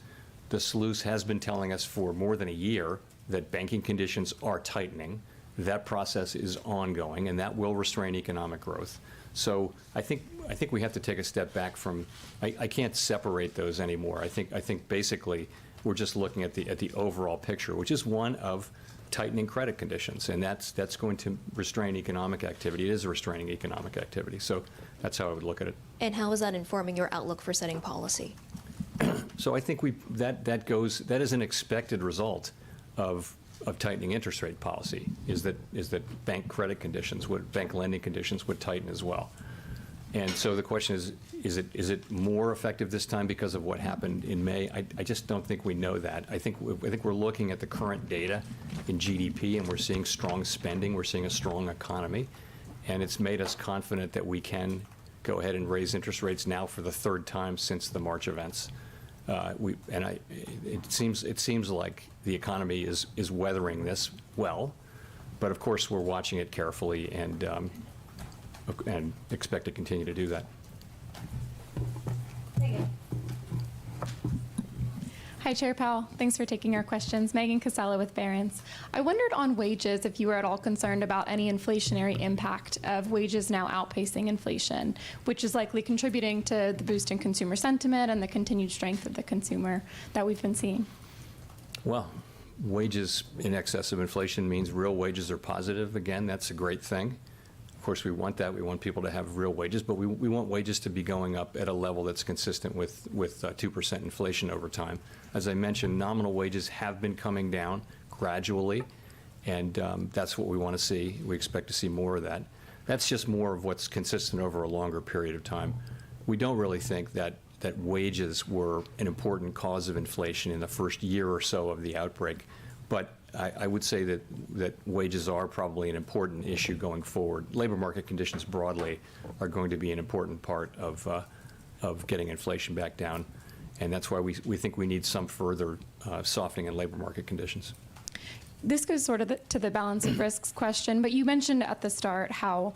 The SLOOS has been telling us for more than a year that banking conditions are tightening. That process is ongoing, and that will restrain economic growth. So I think we have to take a step back from. I can't separate those anymore. I think basically we're just looking at the overall picture, which is one of tightening credit conditions, and that's going to restrain economic activity. It is restraining economic activity. So that's how I would look at it. And how is that informing your outlook for setting policy? So I think that is an expected result of tightening interest rate policy, is that bank credit conditions bank lending conditions would tighten as well. And so the question is it more effective this time because of what happened in May? I just don't think we know that. I think we're looking at the current data in GDP, and we're seeing strong spending, we're seeing a strong economy, and it's made us confident that we can go ahead and raise interest rates now for the third time since the March events. It seems like the economy is weathering this well, but of course we're watching it carefully and expect to continue to do that. Hi, Chair Powell. Thanks for taking our questions. Megan Casella with Barron's. I wondered on wages if you were at all concerned about any inflationary impact of wages now outpacing inflation, which is likely contributing to the boost in consumer sentiment and the continued strength of the consumer that we've been seeing. Well, wages in excess of inflation means real wages are positive. Again, that's a great thing. Of course, we want that. We want people to have real wages, but we want wages to be going up at a level that's consistent with 2% inflation over time. As I mentioned, nominal wages have been coming down gradually, and that's what we want to see. We expect to see more of that. That's just more of what's consistent over a longer period of time. We don't really think that wages were an important cause of inflation in the first year or so of the outbreak, but I would say that wages are probably an important issue going forward. Labor market conditions broadly are going to be an important part of getting inflation back down, and that's why we think we need some further softening in labor market conditions. This goes sort of to the balance of risks question, but you mentioned at the start how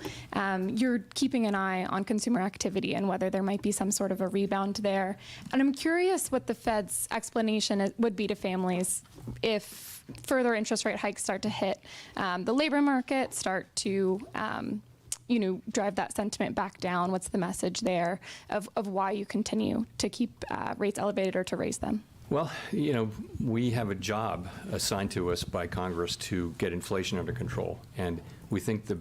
you're keeping an eye on consumer activity and whether there might be some sort of a rebound there. And I'm curious what the Fed's explanation would be to families if further interest rate hikes start to hit the labor market, start to drive that sentiment back down. What's the message there of why you continue to keep rates elevated or to raise them? Well, we have a job assigned to us by Congress to get inflation under control, and we think the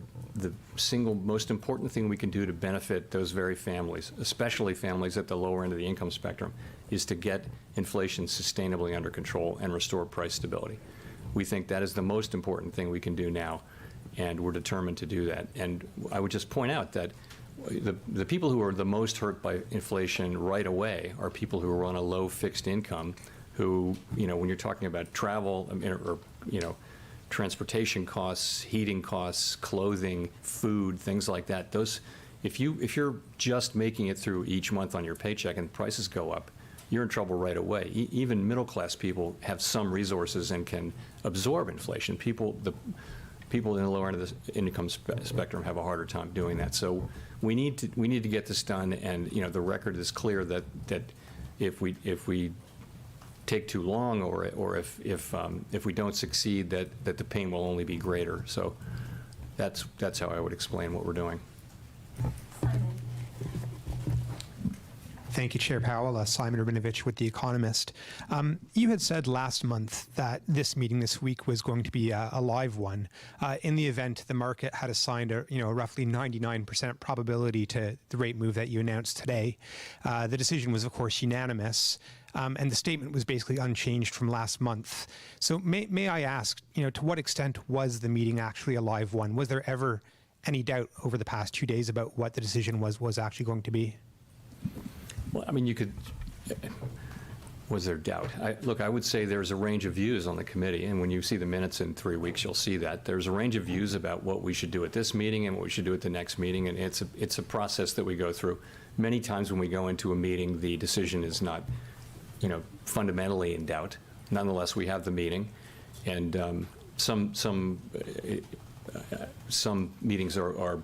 single most important thing we can do to benefit those very families, especially families at the lower end of the income spectrum, is to get inflation sustainably under control and restore price stability. We think that is the most important thing we can do now, and we're determined to do that. And I would just point out that the people who are the most hurt by inflation right away are people who are on a low fixed income, who, when you're talking about travel or transportation costs, heating costs, clothing, food, things like that, those, if you're just making it through each month on your paycheck and prices go up, you're in trouble right away. Even middle class people have some resources and can absorb inflation. The people in the lower end of the income spectrum have a harder time doing that. So we need to get this done, and the record is clear that if we take too long or if we don't succeed, that the pain will only be greater. So that's how I would explain what we're doing. Thank you, Chair Powell. Simon Rabinovich with The Economist. You had said last month that this meeting this week was going to be a live one. In the event the market had assigned a roughly 99% probability to the rate move that you announced today, the decision was, of course, unanimous. And the statement was basically unchanged from last month. So may I ask, to what extent was the meeting actually a live one? Was there ever any doubt over the past 2 days about what the decision was actually going to be? Well, I mean, was there doubt? Look, I would say there's a range of views on the committee, and when you see the minutes in 3 weeks, you'll see that. There's a range of views about what we should do at this meeting and what we should do at the next meeting, and it's a process that we go through. Many times when we go into a meeting, the decision is not, fundamentally in doubt. Nonetheless, we have the meeting, and some meetings are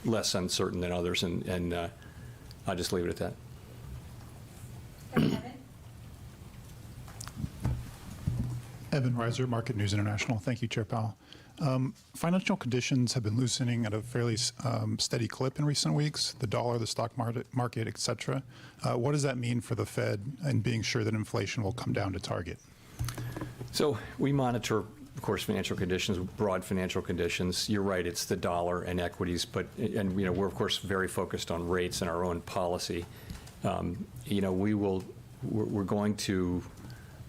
less uncertain than others, and I'll just leave it at that. Evan Reiser, Market News International. Thank you, Chair Powell. Financial conditions have been loosening at a fairly steady clip in recent weeks, the dollar, the stock market, et cetera. What does that mean for the Fed and being sure that inflation will come down to target? So we monitor, of course, financial conditions, broad financial conditions. You're right, it's the dollar and equities, and we're, of course, very focused on rates and our own policy. We're going to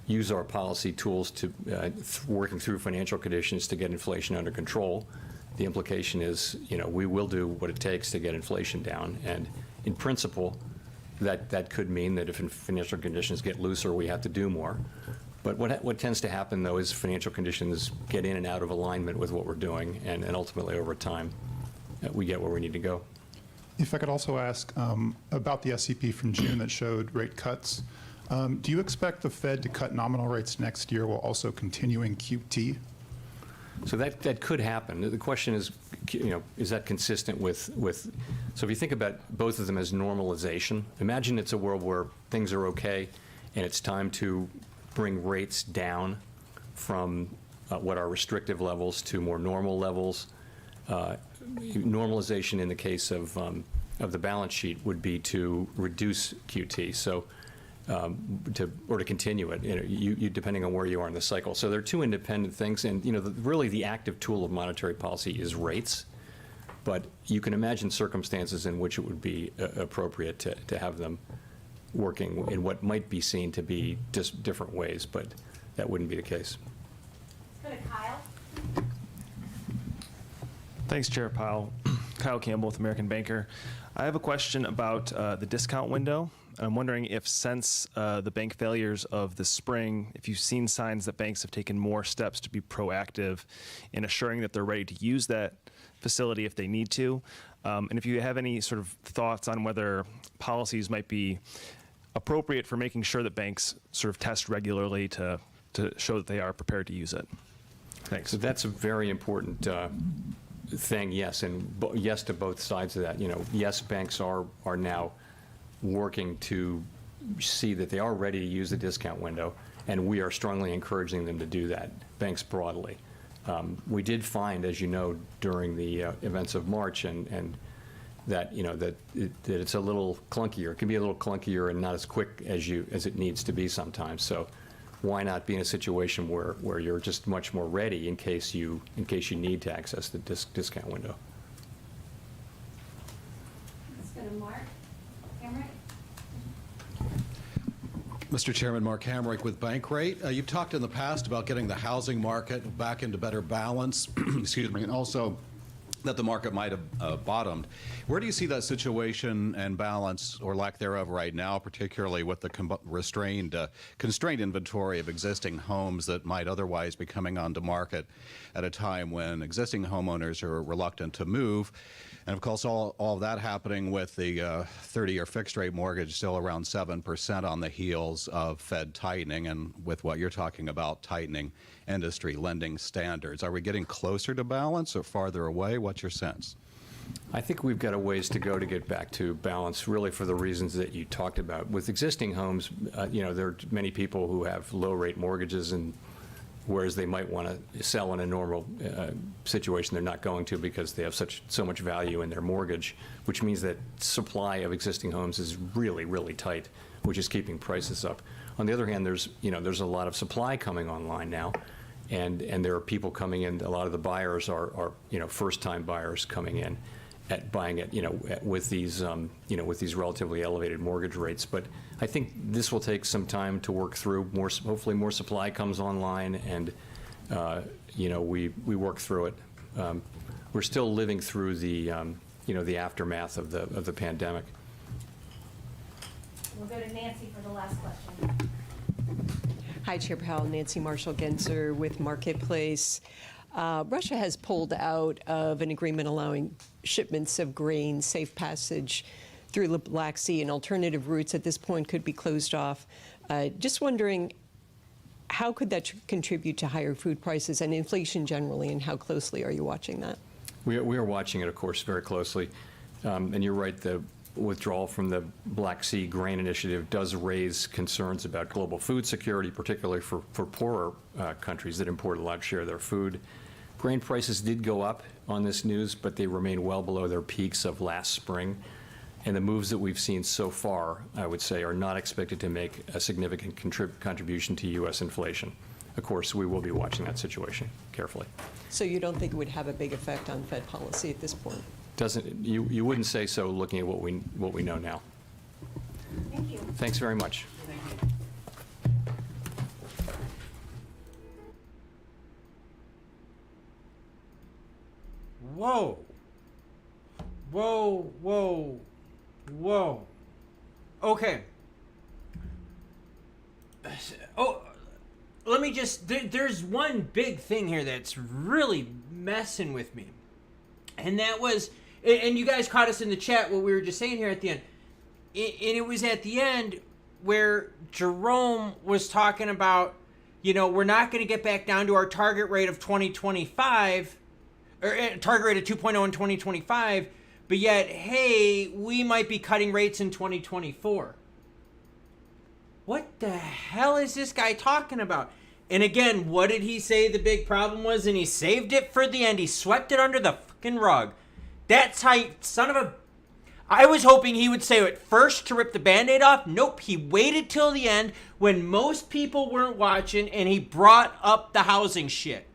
use our policy tools to working through financial conditions to get inflation under control. The implication is, we will do what it takes to get inflation down. And in principle, that could mean that if financial conditions get looser, we have to do more. But what tends to happen, though, is financial conditions get in and out of alignment with what we're doing, and ultimately, over time, we get where we need to go. If I could also ask about the SEP from June that showed rate cuts. Do you expect the Fed to cut nominal rates next year while also continuing QT? So that could happen. The question is, is that consistent with? So if you think about both of them as normalization, imagine it's a world where things are okay, and it's time to bring rates down from what are restrictive levels to more normal levels. Normalization in the case of the balance sheet would be to reduce QT. So. To continue it, you depending on where you are in the cycle. So there are two independent things, and really the active tool of monetary policy is rates. But you can imagine circumstances in which it would be appropriate to have them working in what might be seen to be just different ways, but that wouldn't be the case. Let's go to Kyle. Thanks, Chair Powell. Kyle Campbell with American Banker. I have a question about the discount window. I'm wondering if since the bank failures of the spring, if you've seen signs that banks have taken more steps to be proactive in assuring that they're ready to use that facility if they need to. And if you have any sort of thoughts on whether policies might be appropriate for making sure that banks sort of test regularly to show that they are prepared to use it. Thanks. So that's a very important thing, yes, and yes to both sides of that. Yes, banks are now working to see that they are ready to use the discount window, and we are strongly encouraging them to do that, banks broadly. We did find, as you know, during the events of March, and that that it's a little clunkier. It can be a little clunkier and not as quick as it needs to be sometimes. So why not be in a situation where you're just much more ready in case you need to access the discount window? Let's go to Mark. Mr. Chairman, Mark Hamrick with Bankrate. You've talked in the past about getting the housing market back into better balance, excuse me, and also that the market might have bottomed. Where do you see that situation and balance, or lack thereof, right now, particularly with the constrained inventory of existing homes that might otherwise be coming onto market at a time when existing homeowners are reluctant to move? And of course, all of that happening with the 30-year fixed-rate mortgage still around 7% on the heels of Fed tightening, and with what you're talking about, tightening industry lending standards. Are we getting closer to balance or farther away? What's your sense? I think we've got a ways to go to get back to balance, really for the reasons that you talked about. With existing homes, there are many people who have low-rate mortgages, and whereas they might want to sell in a normal situation. They're not going to because they have so much value in their mortgage, which means that supply of existing homes is really, really tight, which is keeping prices up. On the other hand, there's a lot of supply coming online now, and there are people coming in. A lot of the buyers are first-time buyers coming in at buying it, with these relatively elevated mortgage rates. But I think this will take some time to work through. Hopefully more supply comes online, and we work through it. We're still living through the aftermath of the pandemic. We'll go to Nancy for the last question. Hi, Chair Powell. Nancy Marshall-Genzer with Marketplace. Russia has pulled out of an agreement allowing shipments of grain safe passage through the Black Sea, and alternative routes at this point could be closed off. Just wondering, how could that contribute to higher food prices and inflation generally, and how closely are you watching that? We are watching it, of course, very closely. And you're right, the withdrawal from the Black Sea Grain Initiative does raise concerns about global food security, particularly for poorer countries that import a large share of their food. Grain prices did go up on this news, but they remain well below their peaks of last spring. And the moves that we've seen so far, I would say, are not expected to make a significant contribution to U.S. inflation. Of course, we will be watching that situation carefully. So you don't think it would have a big effect on Fed policy at this point? You wouldn't say so, looking at what we know now. Thank you. Thanks very much. Whoa. Whoa, whoa, whoa. Okay. Oh, let me just, there's one big thing here that's really messing with me. And that was, and you guys caught us in the chat what we were just saying here at the end. And it was at the end where Jerome was talking about, we're not going to get back down to our target rate of 2025, or target rate of 2.0 in 2025, but yet, hey, we might be cutting rates in 2024. What the hell is this guy talking about? And again, what did he say the big problem was? And he saved it for the end. He swept it under the fucking rug. That's how you, son of a... I was hoping he would say it first to rip the Band-Aid off. Nope, he waited till the end when most people weren't watching, and he brought up the housing shit.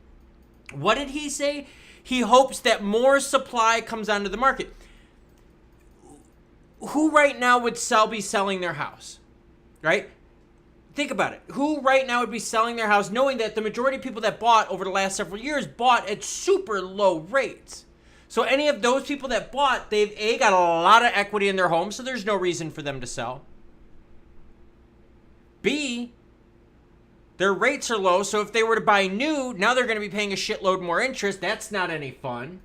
What did he say? He hopes that more supply comes onto the market. Who right now would be selling their house? Right? Think about it. Who right now would be selling their house knowing that the majority of people that bought over the last several years bought at super low rates? So any of those people that bought, they've got a lot of equity in their home, so there's no reason for them to sell. B, their rates are low, so if they were to buy new, now they're going to be paying a shitload more interest. That's not any fun.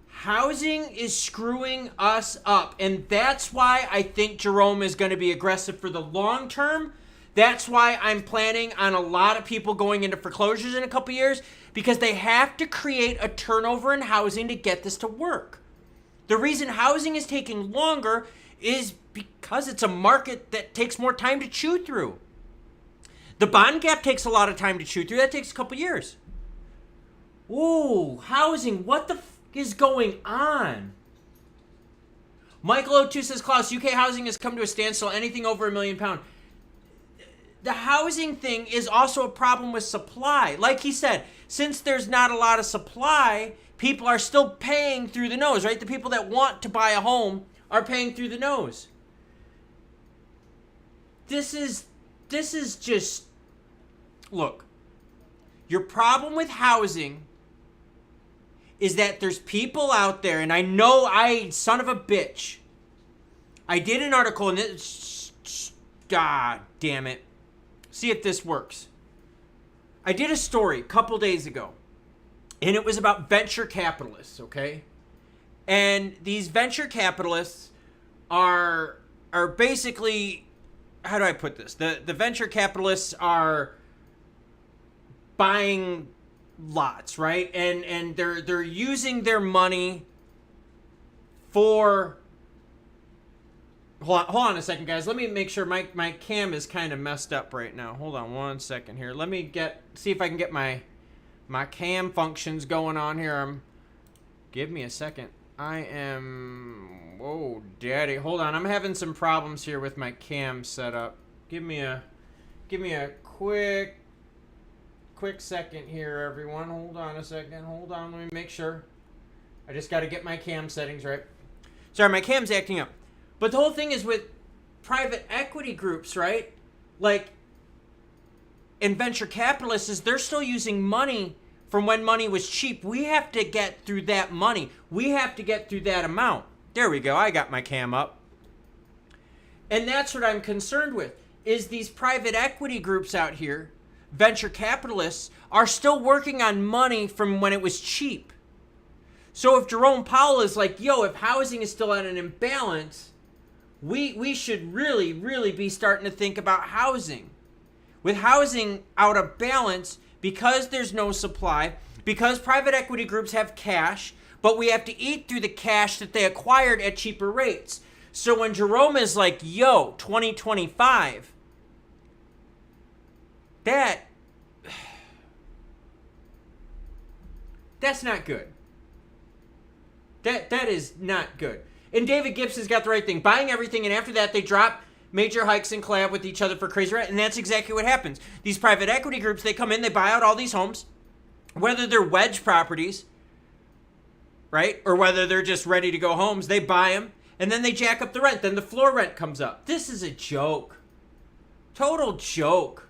Housing is screwing us up, and that's why I think Jerome is going to be aggressive for the long term. That's why I'm planning on a lot of people going into foreclosures in a couple years, because they have to create a turnover in housing to get this to work. The reason housing is taking longer is because it's a market that takes more time to chew through. The bond gap takes a lot of time to chew through. That takes a couple years. Ooh, housing, what the is going on? Michael O2 says, Klaus, UK housing has come to a standstill, anything over £1 million. The housing thing is also a problem with supply. Like he said, since there's not a lot of supply, people are still paying through the nose, right? The people that want to buy a home are paying through the nose. This is just, look, your problem with housing is that there's people out there, and I know son of a bitch, I did an article, and God damn it. See if this works. I did a story a couple days ago, and it was about venture capitalists, okay? And these venture capitalists are basically, how do I put this? The venture capitalists are buying lots, right? And they're using their money for Hold on a second, guys. Let me make sure my cam is kind of messed up right now. Hold on one second here. Let me see if I can get my cam functions going on here. Give me a second. Whoa, daddy. Hold on. I'm having some problems here with my cam setup. Give me a quick second here, everyone. Hold on a second. Hold on. Let me make sure. I just got to get my cam settings right. Sorry, my cam's acting up. But the whole thing is with private equity groups, right? Like, and venture capitalists, is they're still using money from when money was cheap. We have to get through that money. We have to get through that amount. There we go. I got my cam up. And that's what I'm concerned with, is these private equity groups out here, venture capitalists, are still working on money from when it was cheap. So if Jerome Powell is like, yo, if housing is still at an imbalance, we should really, really be starting to think about housing. With housing out of balance, because there's no supply, because private equity groups have cash, but we have to eat through the cash that they acquired at cheaper rates. So when Jerome is like, yo, 2025, that's not good. That is not good. And David Gibbs has got the right thing. Buying everything, and after that, they drop major hikes and collab with each other for crazy rent. And that's exactly what happens. These private equity groups, they come in, they buy out all these homes, whether they're wedge properties, right? Or whether they're just ready to go homes, they buy them, and then they jack up the rent. Then the floor rent comes up. This is a joke. Total joke.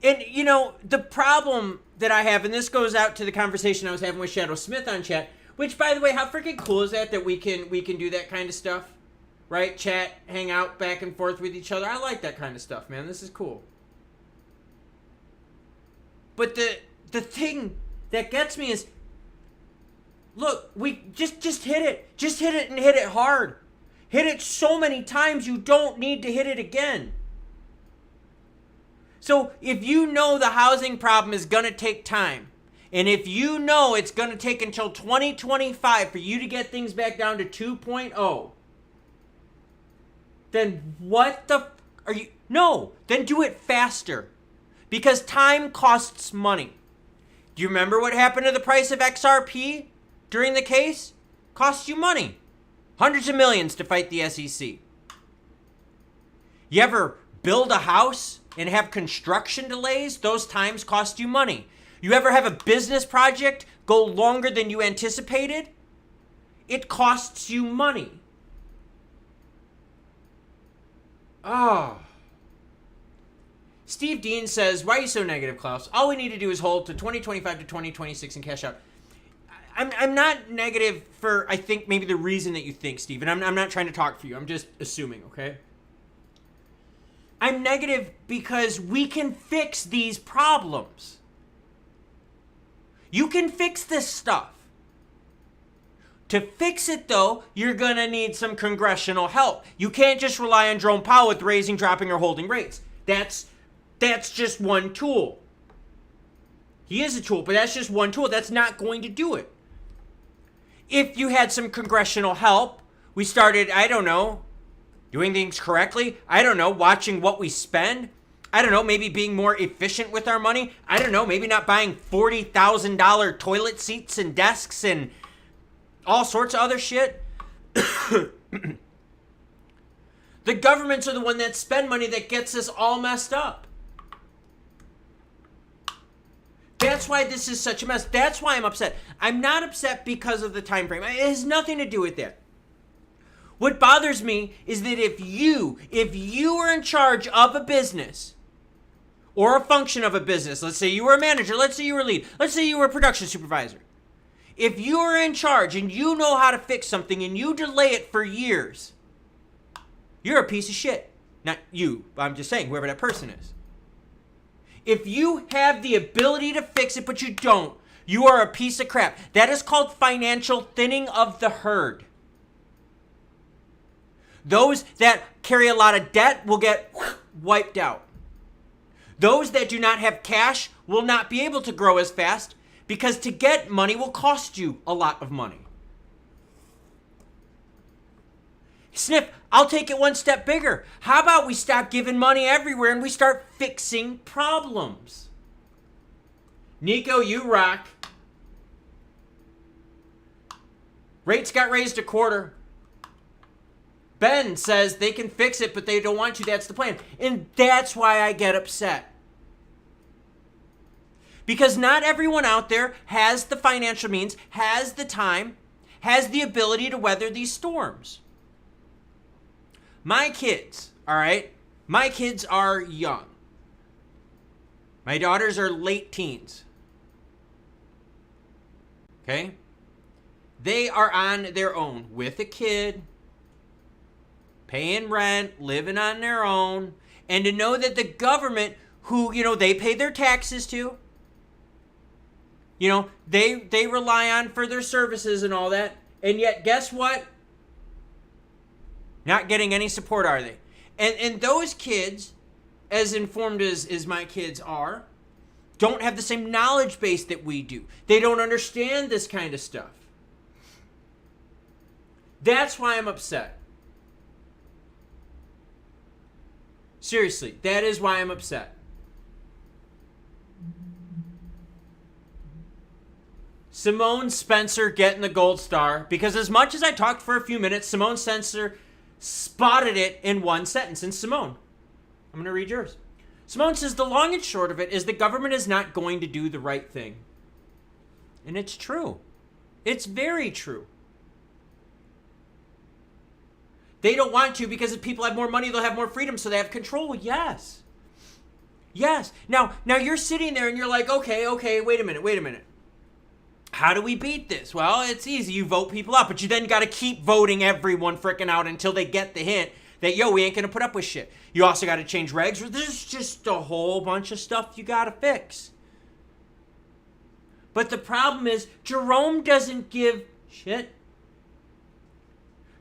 And, you know, the problem that I have, and this goes out to the conversation I was having with Shadow Smith on chat, which, by the way, how freaking cool is that we can do that kind of stuff, right? Chat, hang out back and forth with each other. I like that kind of stuff, man. This is cool. But the thing that gets me is, look, we just hit it. Just hit it and hit it hard. Hit it so many times you don't need to hit it again. So if you know the housing problem is going to take time, and if you know it's going to take until 2025 for you to get things back down to 2.0, then what the are you? No, then do it faster. Because time costs money. Do you remember what happened to the price of XRP during the case? Cost you money. Hundreds of millions to fight the SEC. You ever build a house and have construction delays? Those times cost you money. You ever have a business project go longer than you anticipated? It costs you money. Oh. Steve Dean says, why are you so negative, Klaus? All we need to do is hold to 2025 to 2026 and cash out. I'm not negative for, I think, maybe the reason that you think, Steve. And I'm not trying to talk for you. I'm just assuming, okay? I'm negative because we can fix these problems. You can fix this stuff. To fix it, though, you're going to need some congressional help. You can't just rely on Jerome Powell with raising, dropping, or holding rates. That's just one tool. He is a tool, but that's just one tool. That's not going to do it. If you had some congressional help, we started, I don't know, doing things correctly. I don't know, watching what we spend. I don't know, maybe being more efficient with our money. I don't know, maybe not buying $40,000 toilet seats and desks and all sorts of other shit. The governments are the one that spend money that gets us all messed up. That's why this is such a mess. That's why I'm upset. I'm not upset because of the time frame. It has nothing to do with that. What bothers me is that if you are in charge of a business or a function of a business, let's say you were a manager, let's say you were a lead, let's say you were a production supervisor. If you are in charge and you know how to fix something and you delay it for years, you're a piece of shit. Not you, I'm just saying, whoever that person is. If you have the ability to fix it but you don't, you are a piece of crap. That is called financial thinning of the herd. Those that carry a lot of debt will get wiped out. Those that do not have cash will not be able to grow as fast because to get money will cost you a lot of money. Sniff, I'll take it one step bigger. How about we stop giving money everywhere and we start fixing problems? Nico, you rock. Rates got raised a quarter. Ben says they can fix it, but they don't want to. That's the plan. And that's why I get upset. Because not everyone out there has the financial means, has the time, has the ability to weather these storms. My kids, all right? My kids are young. My daughters are late teens. Okay? They are on their own with a kid, paying rent, living on their own, and to know that the government, who, they pay their taxes to, they rely on for their services and all that, and yet guess what? Not getting any support, are they? And those kids, as informed as my kids are, don't have the same knowledge base that we do. They don't understand this kind of stuff. That's why I'm upset. Seriously, that is why I'm upset. Simone Spencer getting the gold star, because as much as I talked for a few minutes, Simone Spencer spotted it in one sentence. And Simone, I'm going to read yours. Simone says, the long and short of it is the government is not going to do the right thing. And it's true. It's very true. They don't want to because if people have more money, they'll have more freedom, so they have control. Yes. Yes. Now you're sitting there and you're like, okay, wait a minute. How do we beat this? Well, it's easy. You vote people out, but you then got to keep voting everyone frickin' out until they get the hint that, we ain't going to put up with shit. You also got to change regs. There's just a whole bunch of stuff you got to fix. But the problem is Jerome doesn't give shit.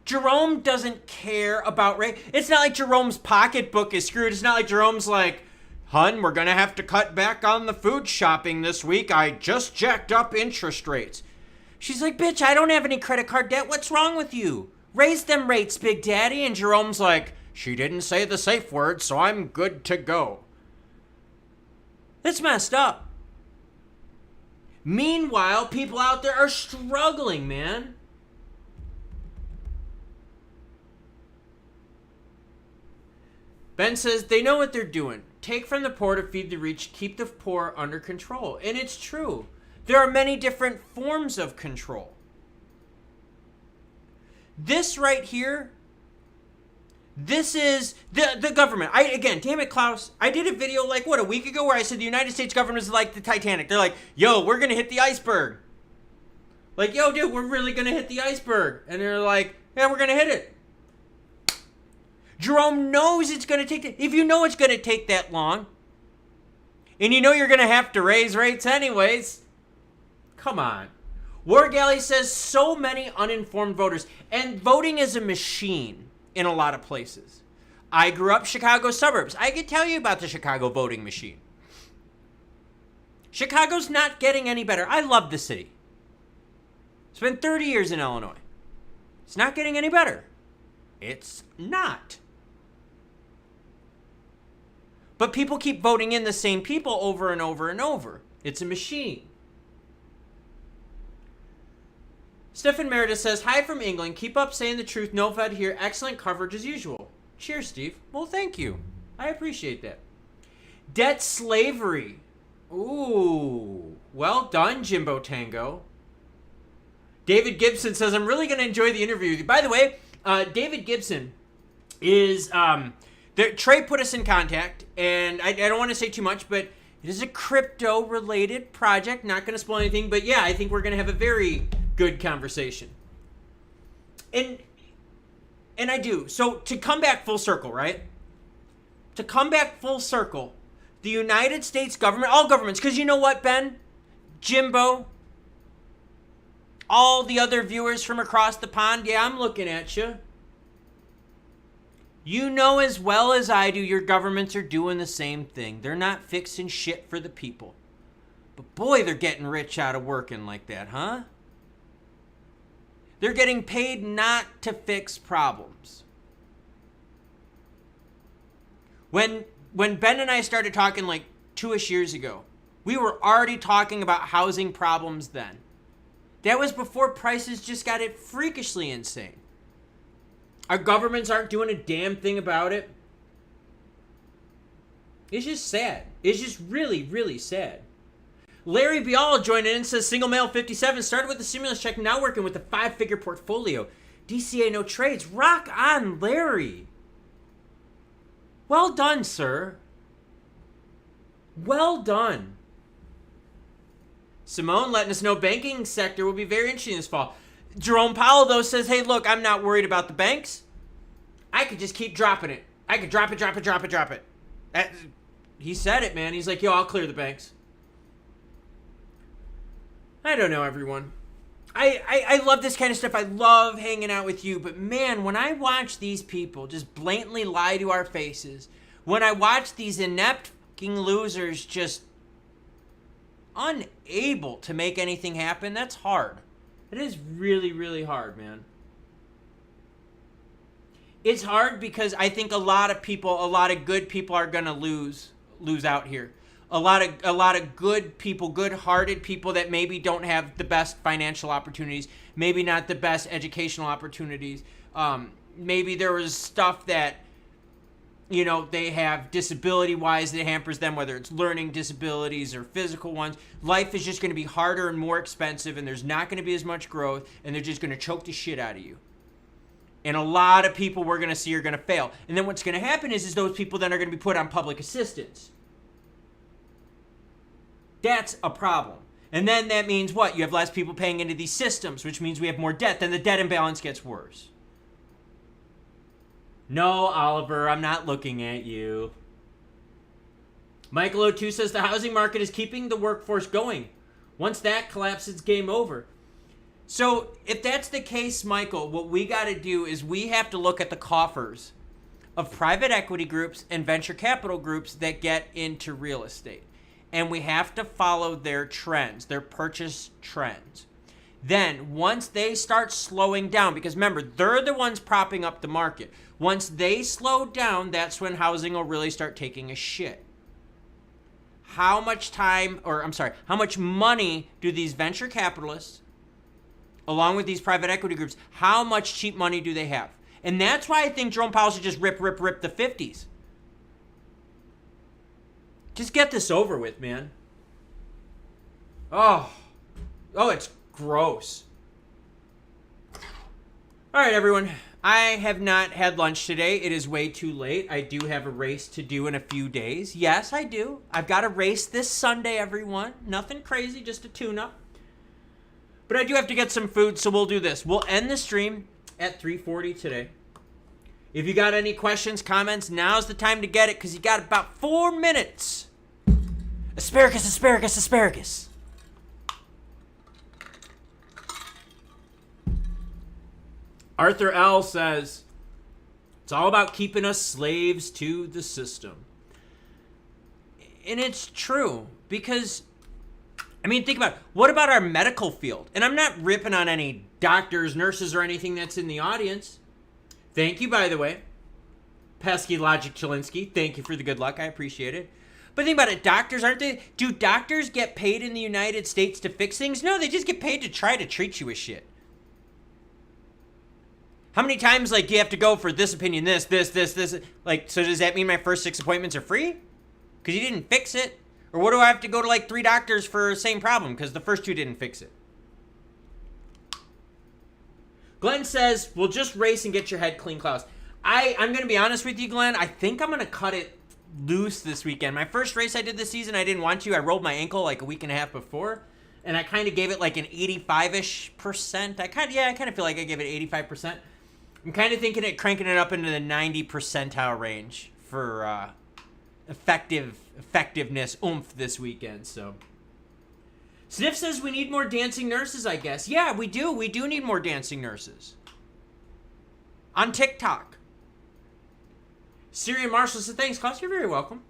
Jerome doesn't care about rate. It's not like Jerome's pocketbook is screwed. It's not like Jerome's like, hun, we're going to have to cut back on the food shopping this week. I just jacked up interest rates. She's like, bitch, I don't have any credit card debt. What's wrong with you? Raise them rates, Big Daddy. And Jerome's like, she didn't say the safe word, so I'm good to go. That's messed up. Meanwhile, people out there are struggling, man. Ben says they know what they're doing. Take from the poor to feed the rich, keep the poor under control. And it's true. There are many different forms of control. This right here, this is the government. Damn it, Klaus. I did a video a week ago where I said the United States government is like the Titanic. They're like, yo, we're going to hit the iceberg. Like, yo, dude, we're really going to hit the iceberg. And they're like, yeah, we're going to hit it. Jerome knows it's going to take, if you know it's going to take that long, and you know you're going to have to raise rates anyways, come on. War Galley says so many uninformed voters, and voting is a machine in a lot of places. I grew up Chicago suburbs. I can tell you about the Chicago voting machine. Chicago's not getting any better. I love the city. Spent 30 years in Illinois. It's not getting any better. It's not. But people keep voting in the same people over and over and over. It's a machine. Stephen Meredith says, hi from England. Keep up saying the truth. No Fed here. Excellent coverage as usual. Cheers, Steve. Well, thank you. I appreciate that. Debt slavery. Ooh. Well done, Jimbo Tango. David Gibson says, I'm really going to enjoy the interview with you. By the way, David Gibson is... Trey put us in contact, and I don't want to say too much, but it is a crypto-related project. Not going to spoil anything, but yeah, I think we're going to have a very good conversation. And I do. So to come back full circle, right? To come back full circle, the United States government, all governments, because you know what, Ben? Jimbo, all the other viewers from across the pond, yeah, I'm looking at you. You know as well as I do your governments are doing the same thing. They're not fixing shit for the people. But boy, they're getting rich out of working like that, huh? They're getting paid not to fix problems. When Ben and I started talking like 2-ish years ago, we were already talking about housing problems then. That was before prices just got it freakishly insane. Our governments aren't doing a damn thing about it. It's just sad. It's just really, really sad. Larry Bial joined in and says, single male 57, started with a stimulus check, now working with a 5-figure portfolio. DCA no trades. Rock on, Larry. Well done, sir. Well done. Simone letting us know banking sector will be very interesting this fall. Jerome Powell, though, says, hey, look, I'm not worried about the banks. I could just keep dropping it. I could drop it. He said it, man. He's like, yo, I'll clear the banks. I don't know, everyone. I love this kind of stuff. I love hanging out with you. But, man, when I watch these people just blatantly lie to our faces, when I watch these inept fucking losers just unable to make anything happen, that's hard. It is really, really hard, man. It's hard because I think a lot of good people are going to lose out here. A lot of good people, good-hearted people that maybe don't have the best financial opportunities, maybe not the best educational opportunities. Maybe there was stuff that, you know, they have disability-wise that hampers them, whether it's learning disabilities or physical ones. Life is just going to be harder and more expensive, and there's not going to be as much growth, and they're just going to choke the shit out of you. And a lot of people we're going to see are going to fail. And then what's going to happen is those people then are going to be put on public assistance. That's a problem. And then that means what? You have less people paying into these systems, which means we have more debt. Then the debt imbalance gets worse. No, Oliver, I'm not looking at you. Michael O2 says the housing market is keeping the workforce going. Once that collapses, it's game over. So if that's the case, Michael, what we got to do is we have to look at the coffers of private equity groups and venture capital groups that get into real estate. And we have to follow their trends, their purchase trends. Then, once they start slowing down, because remember, they're the ones propping up the market. Once they slow down, that's when housing will really start taking a shit. How much money do these venture capitalists, along with these private equity groups, how much cheap money do they have? And that's why I think Jerome Powell should just rip the 50s. Just get this over with, man. Oh, it's gross. All right, everyone. I have not had lunch today. It is way too late. I do have a race to do in a few days. Yes, I do. I've got a race this Sunday, everyone. Nothing crazy, just a tune-up. But I do have to get some food, so we'll do this. We'll end the stream at 3:40 today. If you got any questions, comments, now's the time to get it, because you got about 4 minutes. Asparagus, asparagus, asparagus. Arthur L. says, it's all about keeping us slaves to the system. And it's true, because, I mean, think about it. What about our medical field? And I'm not ripping on any doctors, nurses, or anything that's in the audience. Thank you, by the way. Pesky Logic Chilinsky, thank you for the good luck. I appreciate it. But think about it. Doctors, aren't they? Do doctors get paid in the United States to fix things? No, they just get paid to try to treat you with shit. How many times, like, do you have to go for this opinion, this? Like, so does that mean my first 6 appointments are free? Because you didn't fix it? Or what do I have to go to, like, 3 doctors for the same problem because the first 2 didn't fix it? Glenn says, we'll just race and get your head clean, Klaus. I'm going to be honest with you, Glenn. I think I'm going to cut it loose this weekend. My first race I did this season, I didn't want to. I rolled my ankle like a week and a half before. And I kind of gave it like an 85-ish%. I kind of feel like I gave it 85%. I'm kind of thinking cranking it up into the 90 percentile range for effectiveness oomph this weekend. So Sniff says we need more dancing nurses, I guess. Yeah, we do. We do need more dancing nurses. On TikTok. Syrian Marshall says, thanks, Klaus. You're very welcome.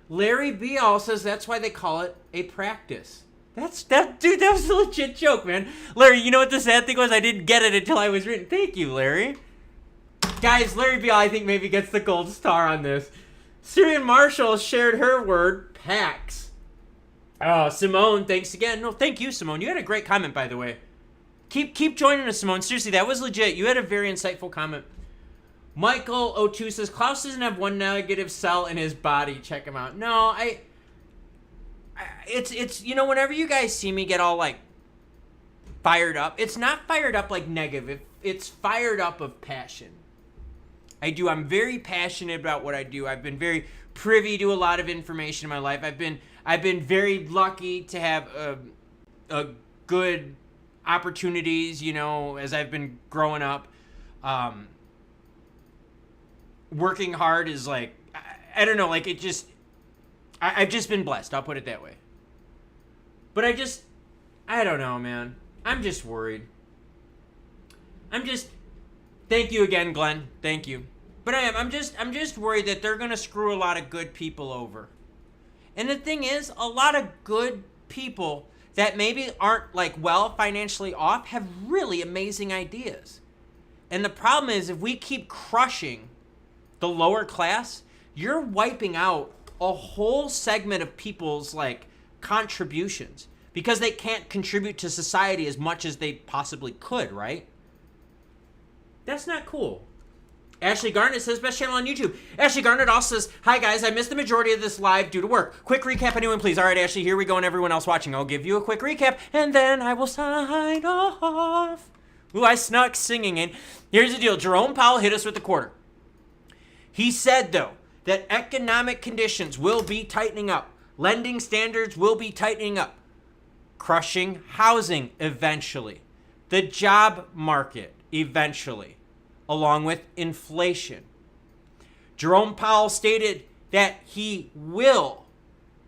Larry B. all says that's why they call it a practice. Dude, that was a legit joke, man. Larry, you know what the sad thing was? I didn't get it until I was written. Thank you, Larry. Guys, Larry Beal, I think maybe gets the gold star on this. Syrian Marshall shared her word, PAX. Oh, Simone, thanks again. No, thank you, Simone. You had a great comment, by the way. Keep joining us, Simone. Seriously, that was legit. You had a very insightful comment. Michael O2 says, Klaus doesn't have one negative cell in his body. Check him out. No, it's you know, whenever you guys see me get all, like, fired up, it's not fired up like negative. It's fired up of passion. I'm very passionate about what I do. I've been very privy to a lot of information in my life. I've been very lucky to have a good opportunities, you know, as I've been growing up. Working hard is like, I don't know, like it just, I've just been blessed. I'll put it that way. But I don't know, man. I'm just worried. Thank you again, Glenn. Thank you. But I'm just worried that they're going to screw a lot of good people over. And the thing is, a lot of good people that maybe aren't like well financially off have really amazing ideas. And the problem is, if we keep crushing the lower class, you're wiping out a whole segment of people's like contributions because they can't contribute to society as much as they possibly could, right? That's not cool. Ashley Garnett says, best channel on YouTube. Ashley Garnett also says, hi guys, I missed the majority of this live due to work. Quick recap, anyone please. All right, Ashley, here we go, and everyone else watching. I'll give you a quick recap, and then I will sign off. Ooh, I snuck singing in. Here's the deal. Jerome Powell hit us with the quarter. He said, though, that economic conditions will be tightening up. Lending standards will be tightening up. Crushing housing eventually. The job market eventually. Along with inflation. Jerome Powell stated that he will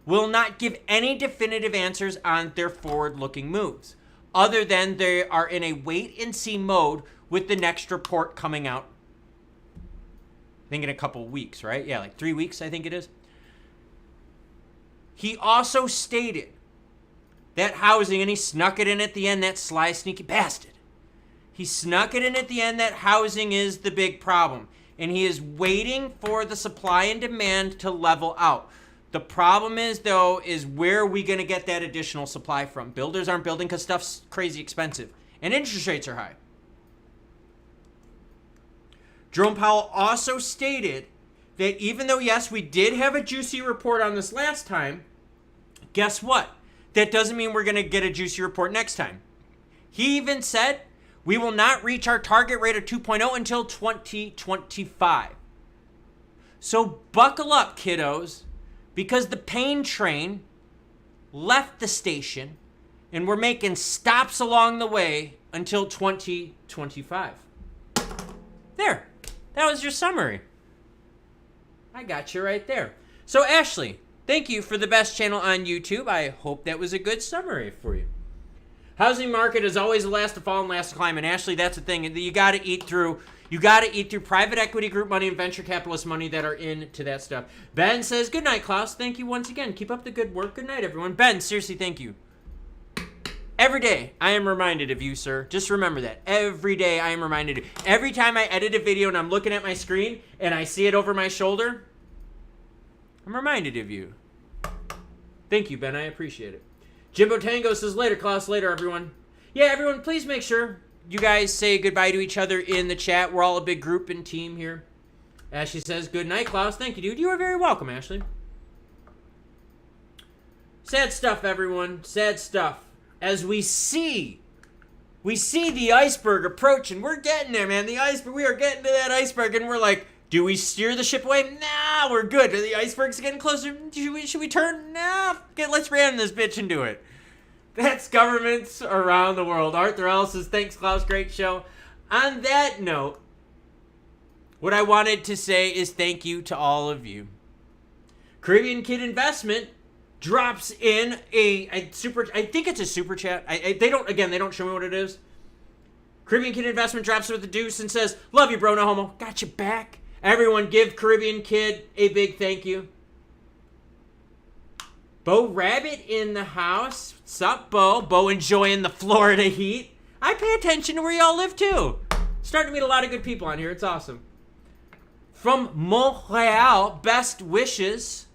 not give any definitive answers on their forward-looking moves, other than they are in a wait-and-see mode with the next report coming out, I think in a couple weeks, right? Yeah, like 3 weeks, I think it is. He also stated that housing, and he snuck it in at the end, that sly, sneaky bastard. He snuck it in at the end that housing is the big problem. And he is waiting for the supply and demand to level out. The problem is, though, is where are we going to get that additional supply from? Builders aren't building because stuff's crazy expensive. And interest rates are high. Jerome Powell also stated that even though, yes, we did have a juicy report on this last time, guess what? That doesn't mean we're going to get a juicy report next time. He even said, we will not reach our target rate of 2.0 until 2025. So buckle up, kiddos, because the pain train left the station and we're making stops along the way until 2025. There. That was your summary. I got you right there. So Ashley, thank you for the best channel on YouTube. I hope that was a good summary for you. Housing market is always the last to fall and last to climb. And Ashley, that's the thing. You got to eat through. You got to eat through private equity group money and venture capitalist money that are into that stuff. Ben says, good night, Klaus. Thank you once again. Keep up the good work. Good night, everyone. Ben, seriously, thank you. Every day, I am reminded of you, sir. Just remember that. Every day, I am reminded of you. Every time I edit a video and I'm looking at my screen and I see it over my shoulder, I'm reminded of you. Thank you, Ben. I appreciate it. Jimbo Tango says, later, Klaus. Later, everyone. Yeah, everyone, please make sure you guys say goodbye to each other in the chat. We're all a big group and team here. Ashley says, good night, Klaus. Thank you, dude. You are very welcome, Ashley. Sad stuff, everyone. Sad stuff. As we see the iceberg approaching. We're getting there, man. The iceberg, we are getting to that iceberg, and we're like, do we steer the ship away? Nah, we're good. The iceberg's getting closer. Should we turn? Nah, let's ram this bitch and do it. That's governments around the world. Arthur Ellis says, thanks, Klaus. Great show. On that note, what I wanted to say is thank you to all of you. Caribbean Kid Investment drops in a super, I think it's a super chat. They don't show me what it is. Caribbean Kid Investment drops with the deuce and says, love you, bro, no homo. Got you back. Everyone give Caribbean Kid a big thank you. Bo Rabbit in the house. What's up, Bo? Bo enjoying the Florida heat. I pay attention to where y'all live, too. Starting to meet a lot of good people on here. It's awesome. From Montreal, best wishes.